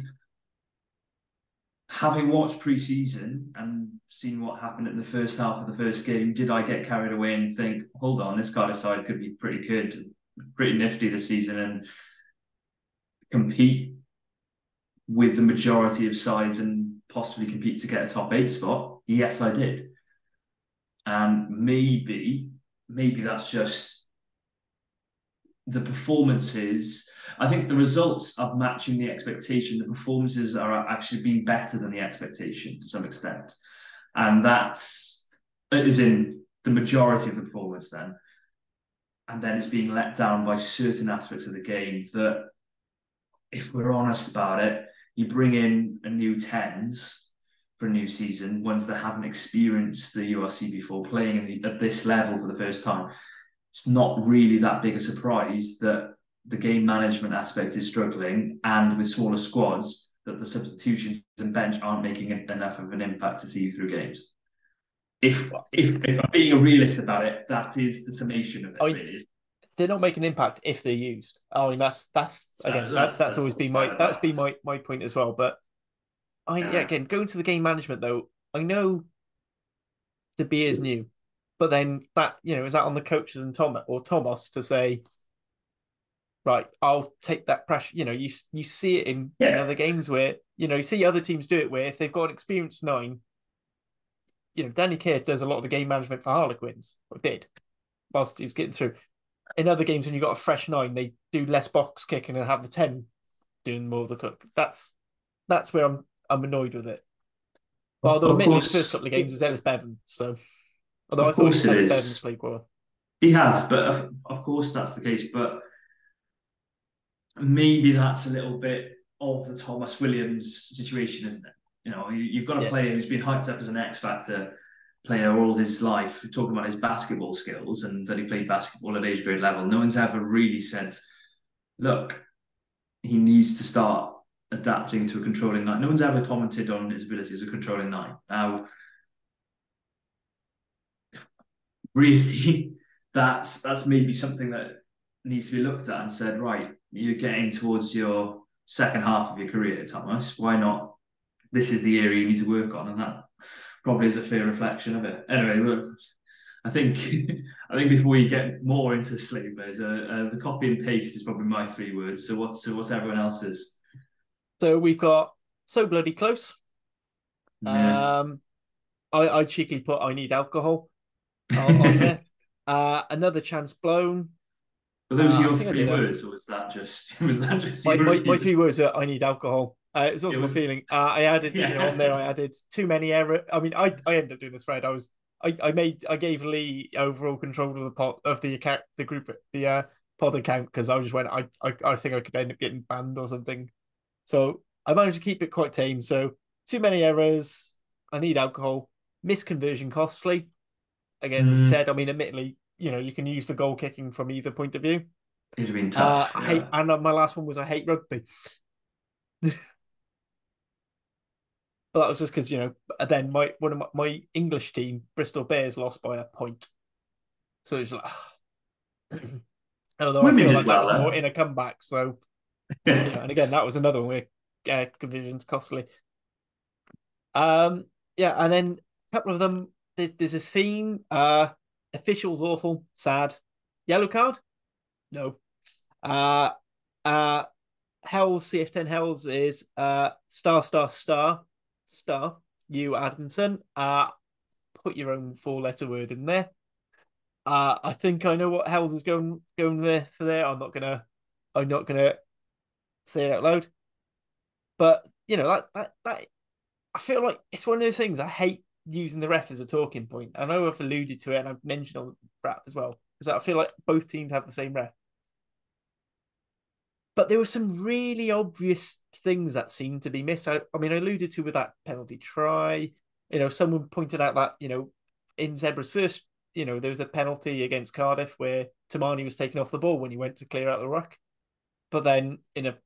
[SPEAKER 2] Having watched pre-season and seen what happened in the first half of the first game, did I get carried away and think, hold on, this Cardiff side could be pretty good, pretty nifty this season and compete with the majority of sides and possibly compete to get a top 8 spot? Yes, I did. And maybe that's just the performances. I think the results are matching the expectation. The performances are actually being better than the expectation to some extent. And that's is in the majority of the performance then. And then it's being let down by certain aspects of the game that, if we're honest about it, you bring in a new 10s for a new season, ones that haven't experienced the URC before, playing at this level for the first time. It's not really that big a surprise that the game management aspect is struggling, and with smaller squads, that the substitutions and bench aren't making enough of an impact to see you through games. If I'm being a realist about it, that is the summation of it. Really.
[SPEAKER 1] They're not making an impact if they're used. I mean, that's always been my point as well. But again, going to the game management though, I know the beer is new, but then that is that on the coaches and Thomas to say, right, I'll take that pressure. You see it in other games where you see other teams do it where if they've got an experienced 9, Danny Kerr does a lot of the game management for Harlequins, or did, whilst he was getting through. In other games, when you've got a fresh 9, they do less box kicking and have the 10 doing more of the cook. That's where I'm annoyed with it. But although admittedly, the first couple of games is Ellis Bevan, so although I thought Ellis Bevan's played well.
[SPEAKER 2] He has, but of course that's the case. But maybe that's a little bit of the Thomas Williams situation, isn't it? You've got a player who's been hyped up as an X Factor player all his life, talking about his basketball skills and that he played basketball at age grade level. No one's ever really said, look, he needs to start adapting to a controlling 9. No one's ever commented on his ability as a controlling 9. Now, really, that's maybe something that needs to be looked at and said, right, you're getting towards your second half of your career, Thomas. Why not? This is the area you need to work on, and that probably is a fair reflection of it. Anyway, I think I think before we get more into sleepers, the copy and paste is probably my 3 words. So what's everyone else's?
[SPEAKER 1] So we've got so bloody close.
[SPEAKER 2] Yeah.
[SPEAKER 1] Um, I cheekily put I need alcohol on there. Another chance blown.
[SPEAKER 2] Were those
[SPEAKER 1] I
[SPEAKER 2] your
[SPEAKER 1] think I
[SPEAKER 2] three
[SPEAKER 1] did a
[SPEAKER 2] words, or was that just was that just
[SPEAKER 1] my,
[SPEAKER 2] your
[SPEAKER 1] my my
[SPEAKER 2] reason?
[SPEAKER 1] 3 words are I need alcohol. It was
[SPEAKER 2] It
[SPEAKER 1] also my
[SPEAKER 2] was
[SPEAKER 1] feeling. I added, on there.
[SPEAKER 2] yeah.
[SPEAKER 1] I added too many error. I mean, I ended up doing this thread. I gave Lee overall control of the pod of the account, the group, the pod account because I just went. I think I could end up getting banned or something. So I managed to keep it quite tame. So too many errors. I need alcohol. Misconversion costly. Again, as you
[SPEAKER 2] Mm,
[SPEAKER 1] said. I mean, admittedly, you can use the goal kicking from either point of view.
[SPEAKER 2] it'd have been tough.
[SPEAKER 1] I hate,
[SPEAKER 2] Yeah.
[SPEAKER 1] and my last one was I hate rugby. But that was just because then my English team, Bristol Bears, lost by a point. So it's like, although I
[SPEAKER 2] Women
[SPEAKER 1] feel
[SPEAKER 2] did
[SPEAKER 1] like that
[SPEAKER 2] well
[SPEAKER 1] was more in
[SPEAKER 2] though.
[SPEAKER 1] a comeback. So and again, that was another one where conversions costly. Um, yeah, and then a couple of them. There's a theme. Officials awful, sad. Yellow card? No. Uh, uh, Hell's CF10 Hells is star. You Adamson. Put your own 4 letter word in there. I think I know what Hells is going there for there. I'm not gonna say it out loud. But that I feel like it's one of those things I hate using the ref as a talking point. I know I've alluded to it and I've mentioned on the rap as well because I feel like both teams have the same ref. But there were some really obvious things that seemed to be missed. I mean, I alluded to with that penalty try. Someone pointed out that in Zebra's first, there was a penalty against Cardiff where Tamani was taken off the ball when he went to clear out the ruck. But then in a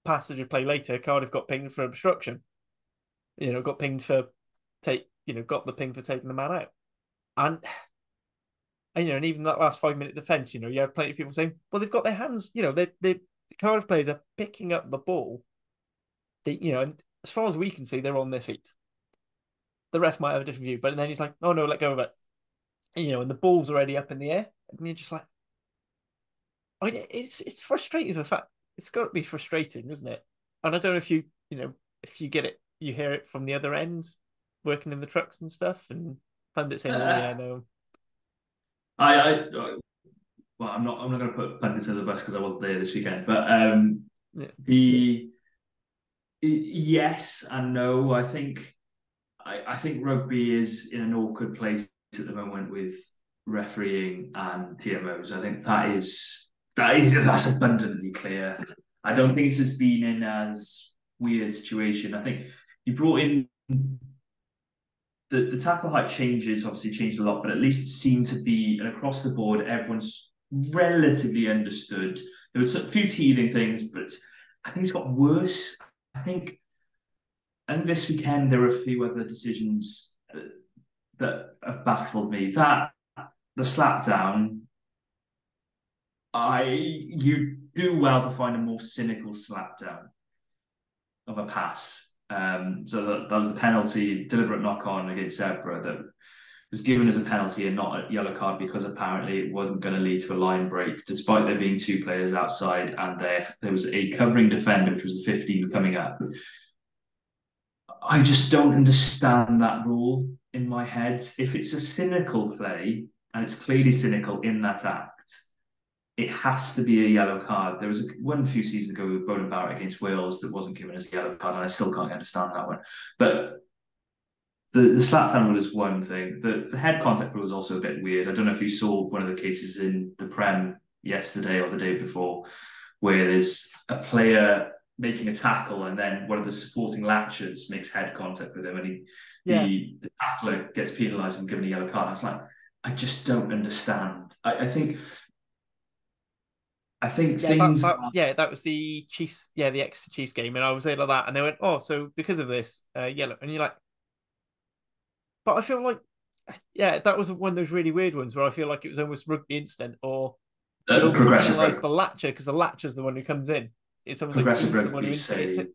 [SPEAKER 1] passage of play later, Cardiff got pinged for obstruction. Got pinged for got the ping for taking the man out. And even that last 5 minute defense, you have plenty of people saying, well, they've got their hands, the Cardiff players are picking up the ball. And as far as we can see, they're on their feet. The ref might have a different view, but then he's like, oh no, let go of it. And the ball's already up in the air. And you're just like, it's frustrating. The fact it's got to be frustrating, isn't it? And I don't know if you get it, you hear it from the other end, working in the trucks and stuff, and pundits saying, "Oh yeah,
[SPEAKER 2] Uh,
[SPEAKER 1] no,
[SPEAKER 2] well, I'm not going to put pundits under the bus because I wasn't there this weekend, but
[SPEAKER 1] yeah,
[SPEAKER 2] the yes and no. I think rugby is in an awkward place at the moment with refereeing and TMOs. I think that's abundantly clear. I don't think this has been in as weird situation. I think you brought in the tackle height changes obviously changed a lot, but at least it seemed to be and across the board, everyone's relatively understood. There was a few teething things, but I think it's got worse. I think, and this weekend there were a few other decisions that have baffled me. That the slap down, you do well to find a more cynical slap down of a pass. So that was the penalty, deliberate knock on against Zebre that was given as a penalty and not a yellow card because apparently it wasn't going to lead to a line break, despite there being 2 players outside and there was a covering defender, which was the 15 coming up. I just don't understand that rule in my head. If it's a cynical play and it's clearly cynical in that act, it has to be a yellow card. There was one few seasons ago with Bowden Barrett against Wales that wasn't given as a yellow card, and I still can't understand that one. But the slap down rule is one thing. The head contact rule is also a bit weird. I don't know if you saw one of the cases in the Prem yesterday or the day before, where there's a player making a tackle and then one of the supporting latchers makes head contact with him, and
[SPEAKER 1] yeah,
[SPEAKER 2] the tackler gets penalised and given a yellow card. I was like, I just don't understand. I think
[SPEAKER 1] yeah." That
[SPEAKER 2] things
[SPEAKER 1] that
[SPEAKER 2] are
[SPEAKER 1] yeah, that was the Chiefs, the ex Chiefs game, and I was there like that, and they went, "Oh, so because of this, yellow," and you're like, but I feel like, yeah, that was one of those really weird ones where I feel like it was almost rugby instant, or it almost
[SPEAKER 2] progressive
[SPEAKER 1] penalised the latcher because the latcher's the one who comes in. It's almost like
[SPEAKER 2] progressive
[SPEAKER 1] he's the one who
[SPEAKER 2] rugby
[SPEAKER 1] instigates
[SPEAKER 2] say
[SPEAKER 1] it.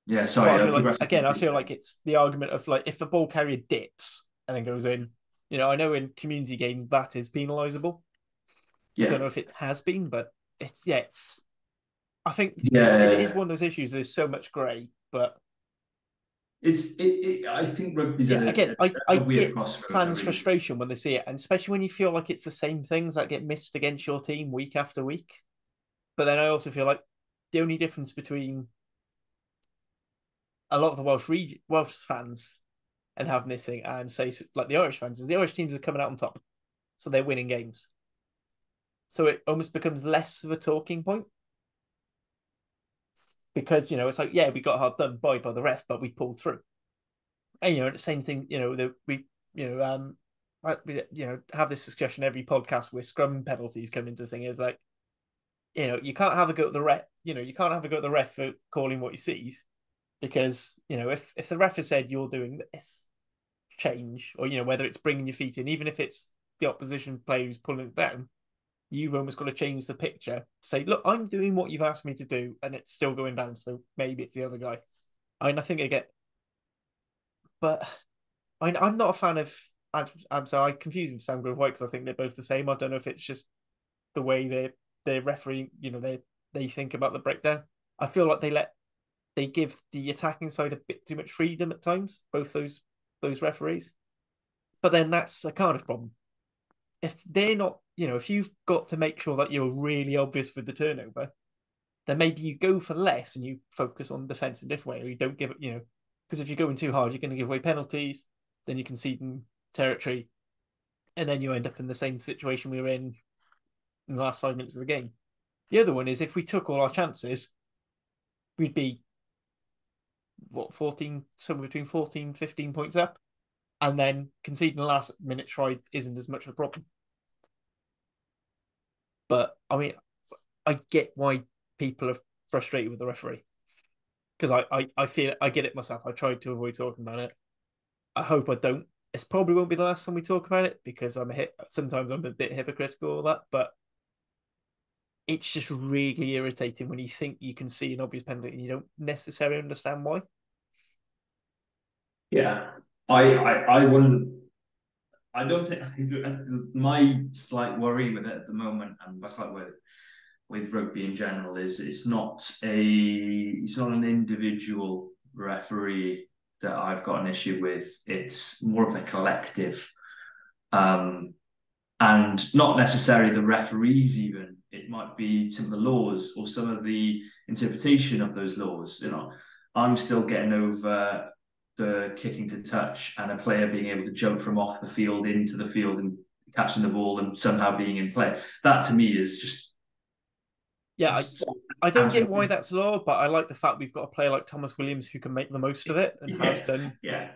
[SPEAKER 2] yeah,
[SPEAKER 1] But
[SPEAKER 2] sorry,
[SPEAKER 1] I feel like
[SPEAKER 2] progressive
[SPEAKER 1] again, I
[SPEAKER 2] rugby
[SPEAKER 1] feel
[SPEAKER 2] say
[SPEAKER 1] like it's the argument of like if the ball carrier dips and then goes in, I know in community games that is penalisable. I don't
[SPEAKER 2] Yeah,
[SPEAKER 1] know if it has been, but it's. I think it is
[SPEAKER 2] yeah.
[SPEAKER 1] one of those issues. There's so much grey, but
[SPEAKER 2] I think rugby's
[SPEAKER 1] yeah, again, I
[SPEAKER 2] a weird
[SPEAKER 1] get
[SPEAKER 2] crossroads. I
[SPEAKER 1] fans'
[SPEAKER 2] really do.
[SPEAKER 1] frustration when they see it, and especially when you feel like it's the same things that get missed against your team week after week. But then I also feel like the only difference between a lot of the Welsh fans and having this thing and say like the Irish fans is the Irish teams are coming out on top, so they're winning games. So it almost becomes less of a talking point because it's like, yeah, we got hard done by the ref, but we pulled through. And the same thing, that we have this discussion every podcast where scrum penalties come into the thing. Is like, you can't have a go at the ref. You can't have a go at the ref for calling what he sees because if the ref has said you're doing this change, or whether it's bringing your feet in, even if it's the opposition player who's pulling it down, you've almost got to change the picture to say, look, I'm doing what you've asked me to do, and it's still going down. So maybe it's the other guy. I think I get, but I'm not a fan of. I'm sorry, I confuse them with Sam Grove White because I think they're both the same. I don't know if it's just the way they're refereeing, they think about the breakdown. I feel like they give the attacking side a bit too much freedom at times, both those referees. But then that's a Cardiff problem. If they're not, if you've got to make sure that you're really obvious with the turnover, then maybe you go for less and you focus on defence in a different way, or you don't give it, because if you're going too hard, you're going to give away penalties, then you concede in territory, and then you end up in the same situation we were in the last 5 minutes of the game. The other one is if we took all our chances, we'd be 14, somewhere between 14, 15 points up, and then conceding the last minute try isn't as much of a problem. But I mean, I get why people are frustrated with the referee because I feel I get it myself. I tried to avoid talking about it. I hope I don't. It's probably won't be the last time we talk about it because sometimes I'm a bit hypocritical of that, but it's just really irritating when you think you can see an obvious penalty and you don't necessarily understand why.
[SPEAKER 2] Yeah, I wouldn't. I don't think my slight worry with it at the moment, and my slight worry with rugby in general, is it's not an individual referee that I've got an issue with. It's more of a collective, um, and not necessarily the referees. Even it might be some of the laws or some of the interpretation of those laws. I'm still getting over the kicking to touch and a player being able to jump from off the field into the field and catching the ball and somehow being in play. That to me is just
[SPEAKER 1] Yeah, I don't get why
[SPEAKER 2] absolutely.
[SPEAKER 1] that's law, but I like the fact we've got a player like Thomas Williams who can make the most of it and has
[SPEAKER 2] Yeah,
[SPEAKER 1] done.
[SPEAKER 2] yeah.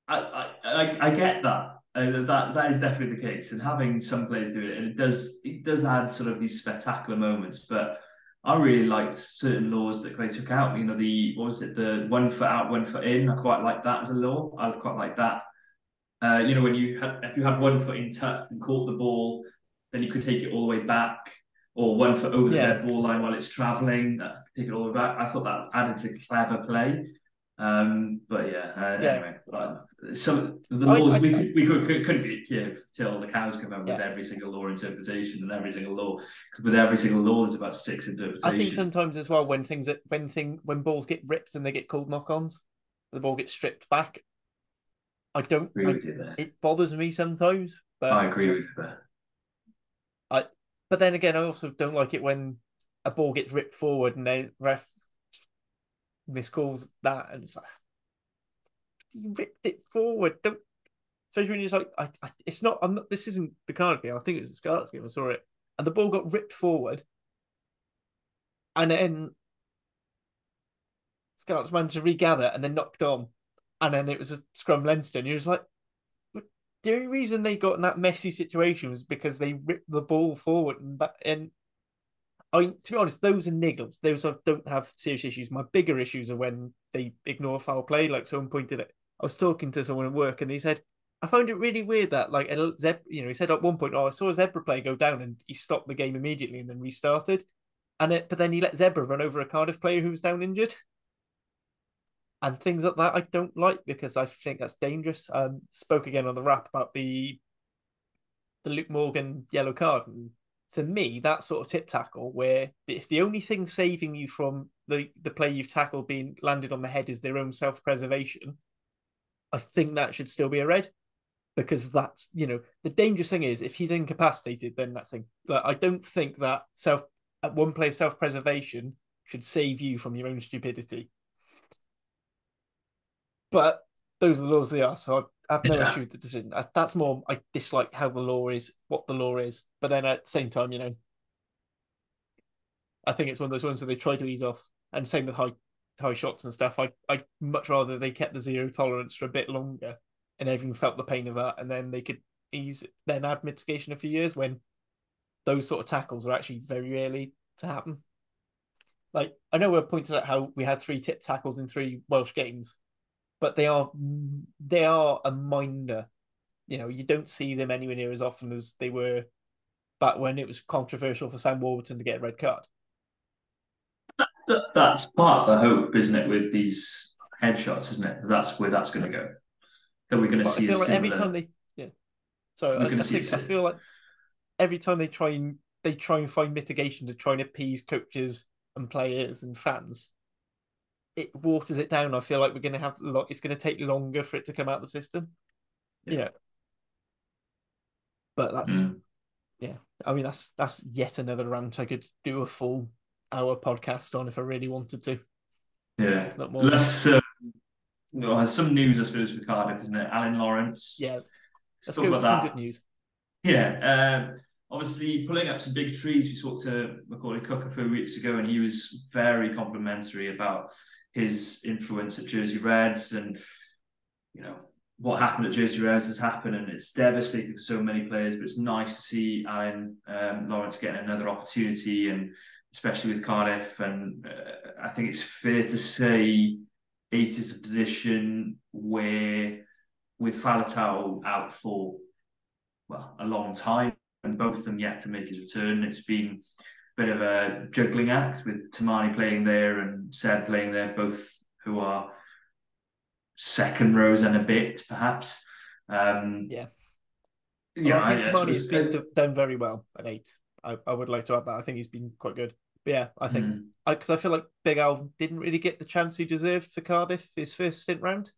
[SPEAKER 2] I get that. That is definitely the case, and having some players do it, and it does add sort of these spectacular moments. But I really liked certain laws that they took out. The what was it, the 1 foot out, 1 foot in. I quite like that as a law. I quite like that. When if you had 1 foot in touch and caught the ball, then you could take it all the way back, or 1 foot over the
[SPEAKER 1] Yeah,
[SPEAKER 2] dead ball line while it's travelling. That take it all the way back. I thought that added to clever play. But yeah,
[SPEAKER 1] yeah.
[SPEAKER 2] anyway, some the
[SPEAKER 1] I,
[SPEAKER 2] laws
[SPEAKER 1] I, I
[SPEAKER 2] couldn't be here till the cows come home with
[SPEAKER 1] yeah.
[SPEAKER 2] every single law interpretation and every single law, because with every single law there's about six
[SPEAKER 1] I think
[SPEAKER 2] interpretations.
[SPEAKER 1] sometimes as well when balls get ripped and they get called knock-ons, the ball gets stripped back. I don't.
[SPEAKER 2] I agree with you there.
[SPEAKER 1] It bothers me sometimes,
[SPEAKER 2] I
[SPEAKER 1] but
[SPEAKER 2] agree with you there.
[SPEAKER 1] I. But then again, I also don't like it when a ball gets ripped forward and then ref miscalls that, and it's like you ripped it forward. Don't. Especially when you're like, it's not. I'm not. This isn't the Cardiff game. I think it's the Scarlets game. I saw it, and the ball got ripped forward, and then Scarlets managed to regather and then knocked on, and then it was a scrum Leinster. And you're just like, the only reason they got in that messy situation was because they ripped the ball forward and back. And I mean, to be honest, those are niggles. Those don't have serious issues. My bigger issues are when they ignore foul play. Like someone pointed it. I was talking to someone at work and he said, I found it really weird that like he said at one point, oh, I saw a Zebra play go down and he stopped the game immediately and then restarted. But then he let Zebra run over a Cardiff player who was down injured. and things like that I don't like because I think that's dangerous. Spoke again on the wrap about the Luke Morgan yellow card. And for me, that sort of tip tackle, where if the only thing saving you from the play you've tackled being landed on the head is their own self preservation, I think that should still be a red because that's the dangerous thing is if he's incapacitated, then that's thing. Like, I don't think that at one play self preservation should save you from your own stupidity. But those are the laws they are, so I have no issue
[SPEAKER 2] Yeah.
[SPEAKER 1] with the decision. That's more I dislike how the law is, what the law is. But then at the same time, I think it's one of those ones where they try to ease off. And same with high shots and stuff. I much rather they kept the zero tolerance for a bit longer and everyone felt the pain of that, and then they could then add mitigation a few years when those sort of tackles are actually very rarely to happen. Like I know we pointed out how we had 3 tip tackles in 3 Welsh games, but they are a minor. You don't see them anywhere near as often as they were back when it was controversial for Sam Warburton to get a red card.
[SPEAKER 2] That's part of the hope, isn't it, with these headshots, isn't it? That's where that's going to go. That we're going to
[SPEAKER 1] But I
[SPEAKER 2] see a
[SPEAKER 1] feel like every time
[SPEAKER 2] similar.
[SPEAKER 1] they, yeah. So
[SPEAKER 2] We're going to
[SPEAKER 1] I
[SPEAKER 2] see
[SPEAKER 1] think I
[SPEAKER 2] a.
[SPEAKER 1] feel like every time they try and find mitigation to try and appease coaches and players and fans, it waters it down. I feel like we're going to have a lot. It's going to take longer for it to come out of the system. You
[SPEAKER 2] Yeah.
[SPEAKER 1] know, but that's
[SPEAKER 2] Mm.
[SPEAKER 1] yeah. I mean, that's yet another rant. I could do a full hour podcast on if I really wanted to,
[SPEAKER 2] Yeah.
[SPEAKER 1] if not more.
[SPEAKER 2] Let's. Well, some news, I suppose, for Cardiff, isn't it? Alan Lawrence.
[SPEAKER 1] Yeah,
[SPEAKER 2] Let's
[SPEAKER 1] let's
[SPEAKER 2] talk
[SPEAKER 1] go
[SPEAKER 2] about
[SPEAKER 1] with some
[SPEAKER 2] that.
[SPEAKER 1] good news.
[SPEAKER 2] Yeah, obviously pulling up some big trees. We talked to Macaulay Cook a few weeks ago, and he was very complimentary about his influence at Jersey Reds, and you know what happened at Jersey Reds has happened, and it's devastating for so many players. But it's nice to see Alan Lawrence getting another opportunity, and especially with Cardiff. And I think it's fair to say it is a position where, with Faletau out for a long time, and both of them yet to make his return. It's been a bit of a juggling act with Tamani playing there and Seb playing there, both who are second rows and a bit, perhaps. Um,
[SPEAKER 1] Yeah.
[SPEAKER 2] you
[SPEAKER 1] Although
[SPEAKER 2] know,
[SPEAKER 1] I think
[SPEAKER 2] I
[SPEAKER 1] Tamani has
[SPEAKER 2] suppose.
[SPEAKER 1] been done very well at 8. I would like to add that. I think he's been quite good. But yeah, I think because I feel like Big Al didn't really get the chance he deserved for Cardiff his first stint round.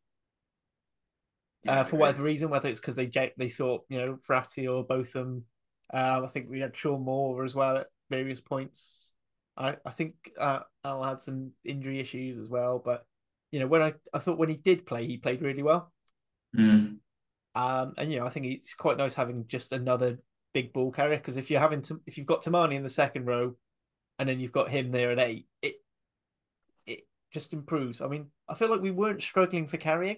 [SPEAKER 2] Yeah, I
[SPEAKER 1] For
[SPEAKER 2] agree.
[SPEAKER 1] whatever reason, whether it's because they thought Rafty or both of them. I think we had Sean Moore as well at various points. I think Al had some injury issues as well, but when I thought when he did play, he played really well.
[SPEAKER 2] Mm.
[SPEAKER 1] And I think it's quite nice having just another big ball carrier because if you've got Tamani in the second row and then you've got him there at 8, it just improves. I mean, I feel like we weren't struggling for carrying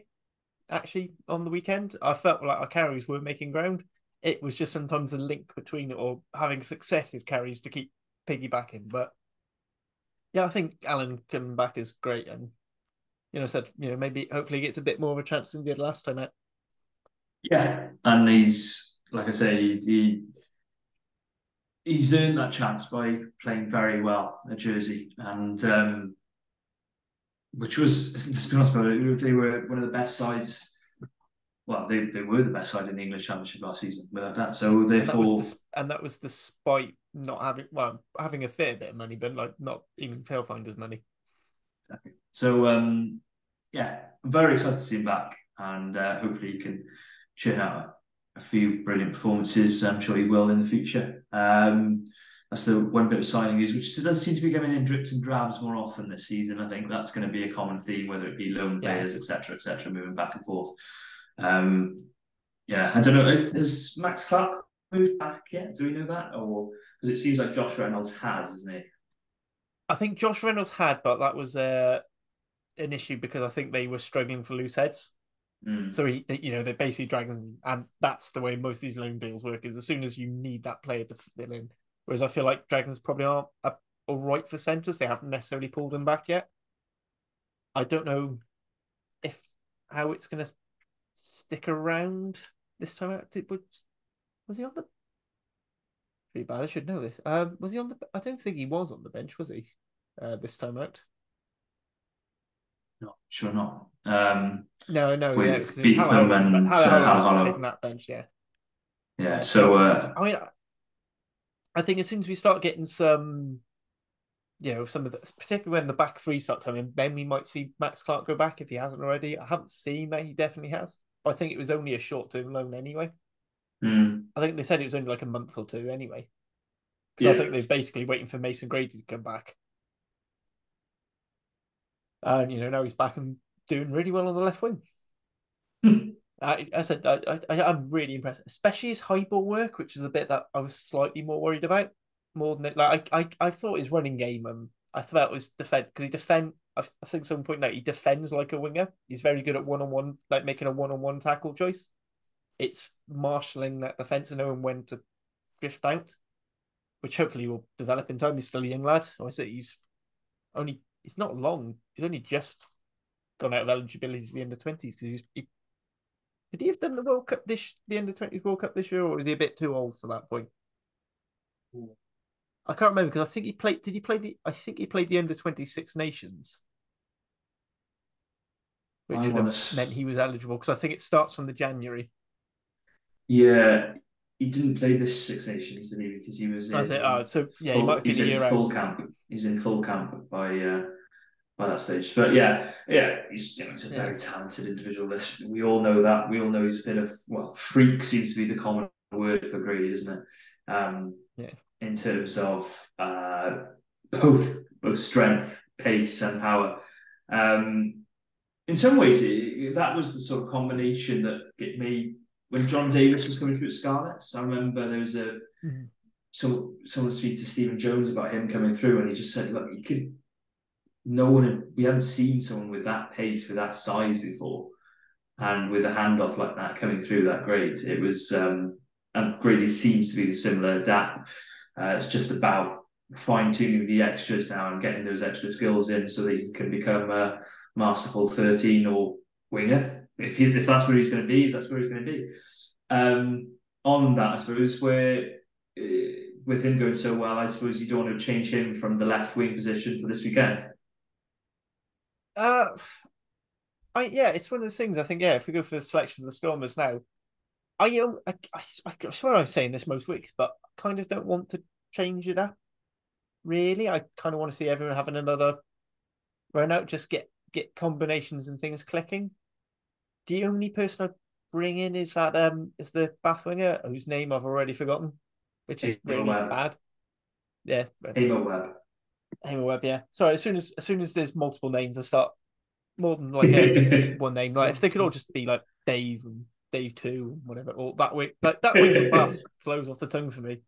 [SPEAKER 1] actually on the weekend. I felt like our carries were making ground. It was just sometimes a link between it or having successive carries to keep piggybacking. But yeah, I think Alan coming back is great, and said maybe hopefully he gets a bit more of a chance than he did last time out.
[SPEAKER 2] Yeah, and he's like I say, he's earned that chance by playing very well at Jersey, and which was, let's be honest about it, they were one of the best sides. Well, they were the best side in the English Championship last season, without that. So therefore,
[SPEAKER 1] And that was despite not having a fair bit of money, but like not even Tailfinder's money.
[SPEAKER 2] so yeah, I'm very excited to see him back, and hopefully he can churn out a few brilliant performances. I'm sure he will in the future. That's the one bit of signing news, which does seem to be coming in drips and drabs more often this season. I think that's going to be a common theme, whether it be loan
[SPEAKER 1] Yeah,
[SPEAKER 2] players, etc., moving back and forth. Um, yeah, I don't know. Has Max Clark moved back yet? Do we know that, or because it seems like Josh Reynolds has, isn't he?
[SPEAKER 1] I think Josh Reynolds had, but that was an issue because I think they were struggling for loose heads.
[SPEAKER 2] Mm.
[SPEAKER 1] So they're basically dragging, and that's the way most of these loan deals work. Is as soon as you need that player to fill in. Whereas I feel like Dragons probably aren't all right for centres. They haven't necessarily pulled him back yet. I don't know if how it's going to stick around this time out. Was he on the? Pretty bad. I should know this. Was he on the? I don't think he was on the bench, was he? This time out.
[SPEAKER 2] Not sure not.
[SPEAKER 1] No, yeah, because
[SPEAKER 2] With
[SPEAKER 1] it was
[SPEAKER 2] Beetham and
[SPEAKER 1] Haller was taking
[SPEAKER 2] Hallo.
[SPEAKER 1] that bench, yeah.
[SPEAKER 2] Yeah.
[SPEAKER 1] Yeah, so
[SPEAKER 2] So
[SPEAKER 1] I mean, I think as soon as we start getting some, some of the, particularly when the back three start coming, then we might see Max Clark go back if he hasn't already. I haven't seen that he definitely has. But I think it was only a short-term loan anyway. I think they said it was only like a month or two anyway. Because I
[SPEAKER 2] yeah.
[SPEAKER 1] think they're basically waiting for Mason Grady to come back. And now he's back and doing really well on the left wing. I said I'm really impressed, especially his high ball work, which is the bit that I was slightly more worried about. More than it, like I thought his running game, I thought it was defend because he defend. I think someone pointed out he defends like a winger. He's very good at one-on-one, like making a one-on-one tackle choice. It's marshalling that defense and knowing when to drift out, which hopefully will develop in time. He's still a young lad. I say he's not long. He's only just gone out of eligibility to the under 20s because could he have done the World Cup the under 20s World Cup this year, or is he a bit too old for that point? I can't remember because I think he played. Did he play the? I think he played the under 26 Nations, which
[SPEAKER 2] I
[SPEAKER 1] should
[SPEAKER 2] want
[SPEAKER 1] have
[SPEAKER 2] to.
[SPEAKER 1] meant he was eligible because I think it starts from the January.
[SPEAKER 2] Yeah, he didn't play this Six Nations, did he? Because he was
[SPEAKER 1] I say,
[SPEAKER 2] in
[SPEAKER 1] so yeah, he might
[SPEAKER 2] full.
[SPEAKER 1] have been
[SPEAKER 2] He's
[SPEAKER 1] a
[SPEAKER 2] in
[SPEAKER 1] year out.
[SPEAKER 2] full camp. He's in full camp by that stage. But yeah, he's a
[SPEAKER 1] Yeah,
[SPEAKER 2] very talented individualist. We all know that. We all know he's a bit of freak seems to be the common word for Grady, isn't it?
[SPEAKER 1] yeah.
[SPEAKER 2] In terms of both strength, pace, and power. Um, in some ways, that was the sort of combination that it made when John Davis was coming through at Scarlets. I remember there was
[SPEAKER 1] Mm-hmm.
[SPEAKER 2] someone speak to Stephen Jones about him coming through, and he just said, "Look, you could no one we hadn't seen someone with that pace, with that size before, and with a handoff like that coming through that great. It was and Grady seems to be the similar adapt. It's just about fine tuning the extras now and getting those extra skills in so that he can become a masterful 13 or winger. If that's where he's going to be, that's where he's going to be. On that, I suppose, where with him going so well, I suppose you don't want to change him from the left wing position for this weekend.
[SPEAKER 1] Uh, yeah, it's one of those things. I think if we go for the selection for the Stormers now, I swear I'm saying this most weeks, but I kind of don't want to change it up. Really, I kind of want to see everyone having another run out, just get combinations and things clicking. The only person I bring in is the Bath winger whose name I've already forgotten, which is
[SPEAKER 2] Amo
[SPEAKER 1] really
[SPEAKER 2] Webb.
[SPEAKER 1] bad. Yeah,
[SPEAKER 2] Amo Webb.
[SPEAKER 1] Hamer Webb. Yeah. Sorry. As soon as there's multiple names, I start more than like a one name. Like if they could all just be like Dave and Dave Two, whatever, or that way, like that wing for Bath flows off the tongue for me.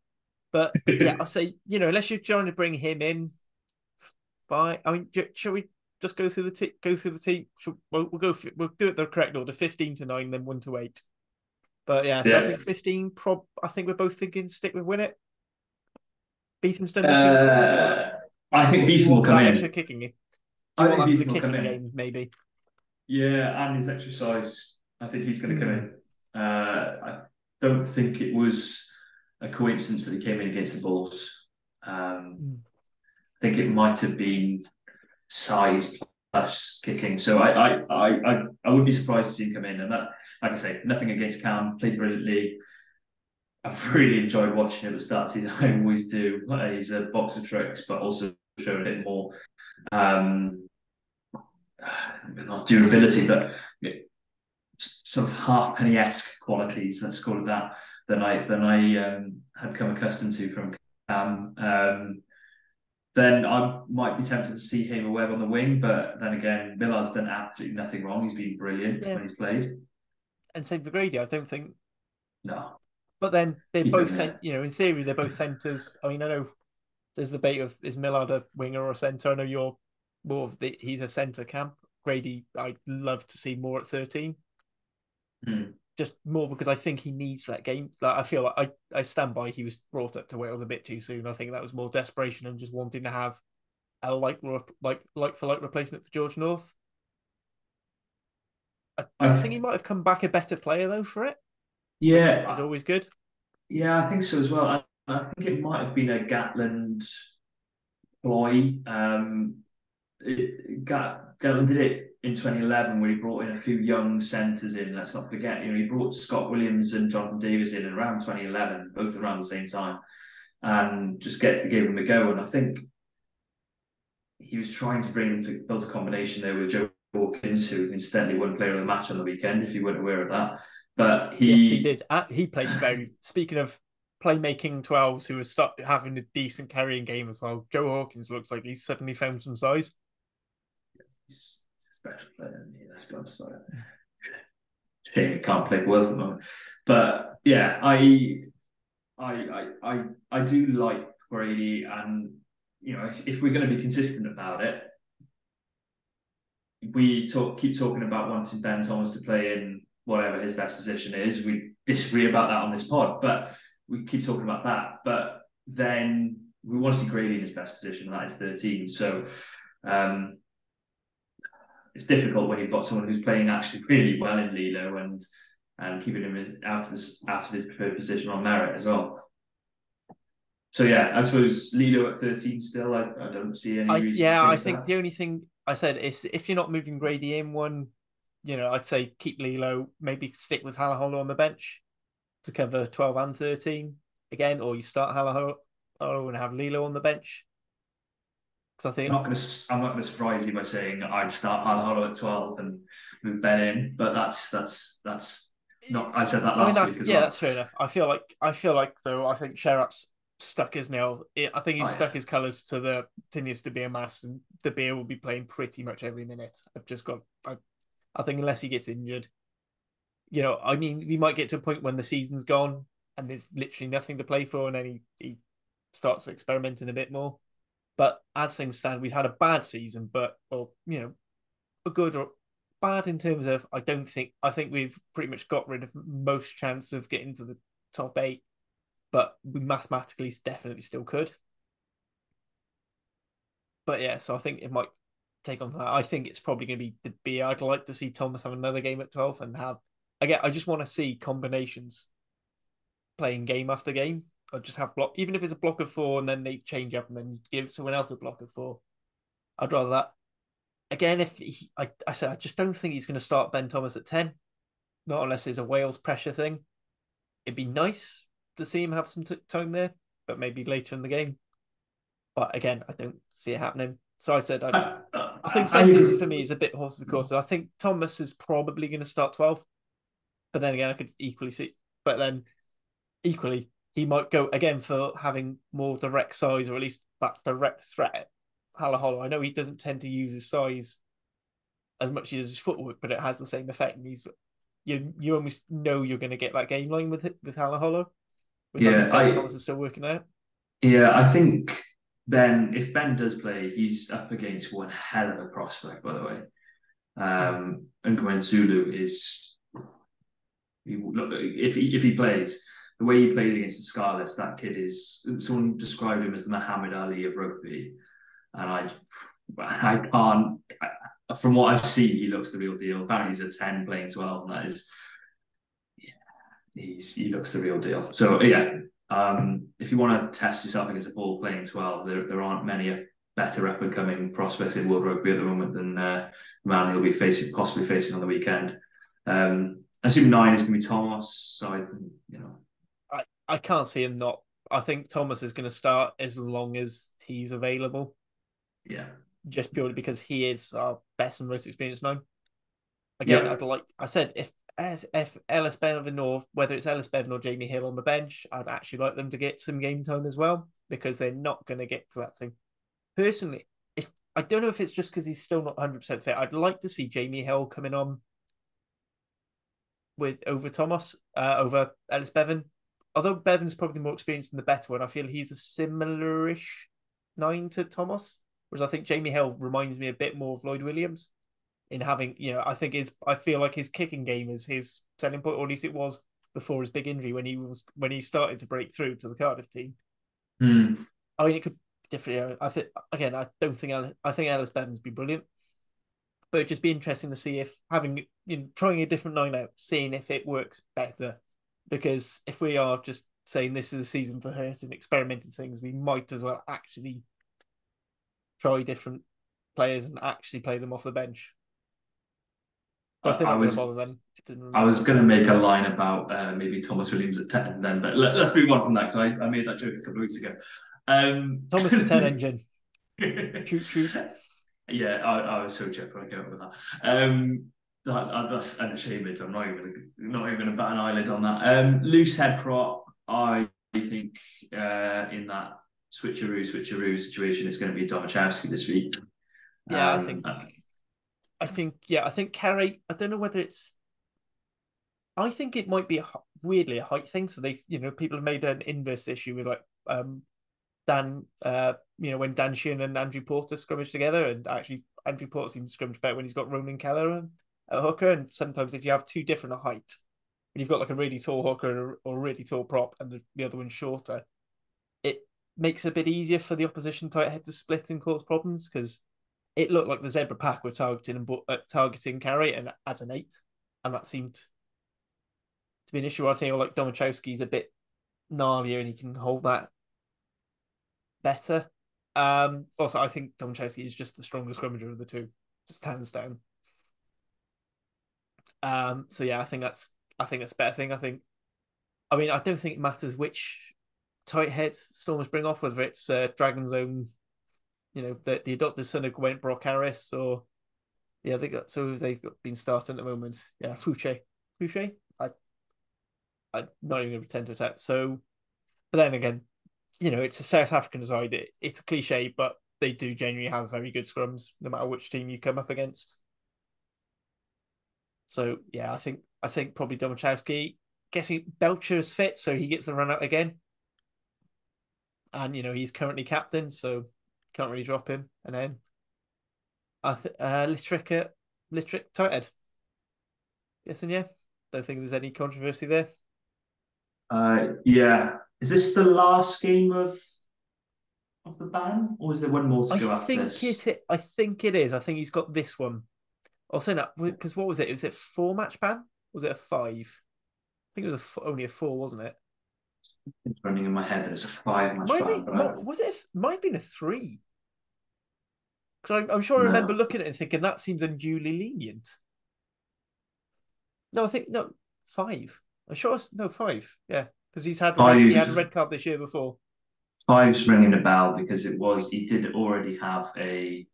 [SPEAKER 1] But yeah, I'll say unless you're trying to bring him in, fine. I mean, shall we just go through the go through the team? We'll do it the correct order: 15 to 9, then 1 to 8. But yeah, so I
[SPEAKER 2] Yeah.
[SPEAKER 1] think 15. I think we're both thinking stick with win it. Beetham's done nothing wrong, but
[SPEAKER 2] Uh, I
[SPEAKER 1] do
[SPEAKER 2] think
[SPEAKER 1] you
[SPEAKER 2] Beaton will
[SPEAKER 1] want
[SPEAKER 2] come
[SPEAKER 1] that extra
[SPEAKER 2] in.
[SPEAKER 1] kicking? Do you
[SPEAKER 2] I
[SPEAKER 1] want
[SPEAKER 2] think
[SPEAKER 1] that for the
[SPEAKER 2] Beaton will come
[SPEAKER 1] kicking
[SPEAKER 2] in.
[SPEAKER 1] games, maybe?
[SPEAKER 2] Yeah, and his exercise. I think he's going to come
[SPEAKER 1] Mm.
[SPEAKER 2] in. I don't think it was a coincidence that he came in against the Bulls.
[SPEAKER 1] Mm.
[SPEAKER 2] I think it might have been size plus kicking. So I wouldn't be surprised to see him come in. And that, like I say, nothing against Cam. Played brilliantly. I've really enjoyed watching him at the start of the season. I always do. He's a box of tricks, but also showing a bit more um, not durability, but sort of halfpenny-esque qualities. Let's call it that. Than I had come accustomed to from Cam. Then I might be tempted to see Hamer Webb on the wing, but then again, Millard's done absolutely nothing wrong. He's been brilliant
[SPEAKER 1] Yeah,
[SPEAKER 2] when he's played.
[SPEAKER 1] and same for Grady. I don't think.
[SPEAKER 2] No,
[SPEAKER 1] But then they're
[SPEAKER 2] keep
[SPEAKER 1] both
[SPEAKER 2] him there.
[SPEAKER 1] in theory, they're both centres. I mean, I know there's the debate of is Millard a winger or a centre. I know you're more of he's a centre camp. Grady, I'd love to see more at 13.
[SPEAKER 2] Hmm.
[SPEAKER 1] Just more because I think he needs that game. Like I feel like I stand by he was brought up to Wales a bit too soon. I think that was more desperation and just wanting to have a like for like replacement for George North. I think he
[SPEAKER 2] I
[SPEAKER 1] might have come back a better player though for it, which is
[SPEAKER 2] yeah,
[SPEAKER 1] always good.
[SPEAKER 2] yeah, I think so as well. I think it might have been a Gatland ploy. Gatland did it in 2011 where he brought in a few young centres in. Let's not forget, he brought Scott Williams and Jonathan Davis in around 2011, both around the same time, and just gave them a go. And I think he was trying to bring them to build a combination there with Joe Hawkins, who incidentally won Player of the Match on the weekend, if you weren't aware of that. But
[SPEAKER 1] Yes, he did. He played very. Speaking of playmaking 12s who are having a decent carrying game as well, Joe Hawkins looks like he's suddenly found some size.
[SPEAKER 2] he's a special player. Let's be honest about it. Shame he can't play for Wales at the moment. But yeah, I do like Brady, and if we're going to be consistent about it, keep talking about wanting Ben Thomas to play in whatever his best position is. We disagree about that on this pod, but we keep talking about that. But then we want to see Grady in his best position, and that is 13. So it's difficult when you've got someone who's playing actually really well in Lilo and keeping him out of his preferred position on merit as well. So yeah, I suppose Lilo at 13 still. I don't see any reason to
[SPEAKER 1] I
[SPEAKER 2] change
[SPEAKER 1] think
[SPEAKER 2] that.
[SPEAKER 1] the only thing I said is if you're not moving Grady in one, I'd say keep Lilo, maybe stick with Halaholo on the bench to cover 12 and 13 again, or you start Halaholo and have Lilo on the bench. Because I think
[SPEAKER 2] I'm not gonna surprise you by saying I'd start Halo at 12 and move Ben in, but that's not. I said that
[SPEAKER 1] I mean
[SPEAKER 2] last week as well.
[SPEAKER 1] that's fair enough. I feel like though I think Sherratt's stuck his nail. I think he's
[SPEAKER 2] Oh yeah,
[SPEAKER 1] stuck his colours to the continues to be a mass, and the beer will be playing pretty much every minute. I think unless he gets injured, I mean, we might get to a point when the season's gone and there's literally nothing to play for, and then he starts experimenting a bit more. But as things stand, we've had a bad season, but a good or bad in terms of I think we've pretty much got rid of most chance of getting to the top 8, but we mathematically definitely still could. But yeah, so I think it might take on that. I think it's probably going to be the B. I'd like to see Thomas have another game at 12 and have again. I just want to see combinations playing game after game. I'll just have block, even if it's a block of 4 and then they change up and then give someone else a block of 4. I'd rather that. Again, I said I just don't think he's going to start Ben Thomas at 10, not unless there's a Wales pressure thing. It'd be nice to see him have some time there, but maybe later in the game. But again, I don't see it happening. So I said I think
[SPEAKER 2] I
[SPEAKER 1] centres
[SPEAKER 2] agree.
[SPEAKER 1] for me is a bit horse of course. I think Thomas is probably going to start 12, but then again, I could equally see. But then equally, he might go again for having more direct size, or at least that direct threat. Halaholo, I know he doesn't tend to use his size as much as his footwork, but it has the same effect. And you almost know you're going to get that game line with Halaholo, which I
[SPEAKER 2] Yeah,
[SPEAKER 1] think Ben Thomas is still working out.
[SPEAKER 2] I think if Ben does play, he's up against one hell of a prospect, by the way. And Zulu is if he plays the way he played against the Scarlets, that kid is. Someone described him as the Muhammad Ali of rugby, and I can't. From what I've seen, he looks the real deal. Apparently, he's a 10 playing 12, and that is, he looks the real deal. So yeah, if you want to test yourself against a ball playing 12, there aren't many better up and coming prospects in world rugby at the moment than the man he'll be possibly facing on the weekend. I assume 9 is going to be Thomas. So
[SPEAKER 1] I can't see him not. I think Thomas is going to start as long as he's available.
[SPEAKER 2] Yeah.
[SPEAKER 1] Just purely because he is our best and most experienced now. Again,
[SPEAKER 2] Yep.
[SPEAKER 1] I said if Ellis Bevan, or whether it's Ellis Bevan or Jamie Hill on the bench, I'd actually like them to get some game time as well, because they're not going to get to that thing. Personally, if I don't know if it's just because he's still not 100% fit, I'd like to see Jamie Hill coming on with over Thomas, over Ellis Bevan. Although Bevan's probably the more experienced and the better one, I feel he's a similar-ish 9 to Thomas. Whereas I think Jamie Hill reminds me a bit more of Lloyd Williams in having, I feel like his kicking game is his selling point, or at least it was before his big injury when he started to break through to the Cardiff team.
[SPEAKER 2] Mm.
[SPEAKER 1] I mean, it could be different. I think again, I think Ellis Bevan's be brilliant, but it'd just be interesting to see if trying a different line out, seeing if it works better. Because if we are just saying this is a season for Hurt and experimenting things, we might as well actually try different players and actually play them off the bench. But if they're
[SPEAKER 2] I
[SPEAKER 1] not going to
[SPEAKER 2] was
[SPEAKER 1] bother, then it didn't really
[SPEAKER 2] I was
[SPEAKER 1] matter.
[SPEAKER 2] going to make a line about maybe Thomas Williams at 10 then, but us move on from that. So I made that joke a couple of weeks ago.
[SPEAKER 1] Thomas the 10 engine. Shoot, shoot.
[SPEAKER 2] Yeah, I was so chuffed when I came up with that. That's unashamed. I'm not even going to bat an eyelid on that. Loose head prop. I think in that switcheroo situation, it's going to be Domachowski this week.
[SPEAKER 1] Yeah,
[SPEAKER 2] Um,
[SPEAKER 1] I think Carey. I don't know whether it's. I think it might be weirdly a height thing. So they, people have made an inverse issue with like Dan, when Dan Sheehan and Andrew Porter scrimmage together, and actually Andrew Porter seems to scrimmage better when he's got Ronan Keller at hooker. And sometimes if you have two different height, and you've got like a really tall hooker or a really tall prop, and the other one's shorter, it makes it a bit easier for the opposition tight head to split and cause problems because it looked like the Zebre pack were targeting Carey and as an 8, and that seemed to be an issue. I think like Domachowski's a bit gnarlier and he can hold that better. Also, I think Domachowski is just the strongest scrummager of the two, just hands down. So yeah, I think that's a better thing. I mean, I don't think it matters which tight head Stormers bring off, whether it's Dragon's Own, the adopted son of Gwent Brock Harris, or yeah, they've been starting at the moment. Yeah, Fouché. I'm not even going to pretend to attack. So, but then again, it's a South African side. It's a cliche, but they do genuinely have very good scrums, no matter which team you come up against. So yeah, I think probably Domachowski. Guessing Belcher is fit, so he gets the run out again. And he's currently captain, so can't really drop him. And then Littrick tight head. Guessing yeah. Don't think there's any controversy there.
[SPEAKER 2] yeah. Is this the last game of the ban, or is there one more to go after this?
[SPEAKER 1] I think it is. I think he's got this one. Also, no, because what was it? Was it 4-match ban? Was it a 5? I think it was only a 4, wasn't it?
[SPEAKER 2] It's running in my head that it's a 5-match
[SPEAKER 1] Might
[SPEAKER 2] ban,
[SPEAKER 1] be,
[SPEAKER 2] but
[SPEAKER 1] was it? Might have been a 3. Because I'm sure I remember
[SPEAKER 2] no.
[SPEAKER 1] looking at it and thinking that seems unduly lenient. No, I think no 5. I'm sure it's no 5. Yeah, because he had a
[SPEAKER 2] Five
[SPEAKER 1] red card this year before.
[SPEAKER 2] Five's ringing a bell because he did already have a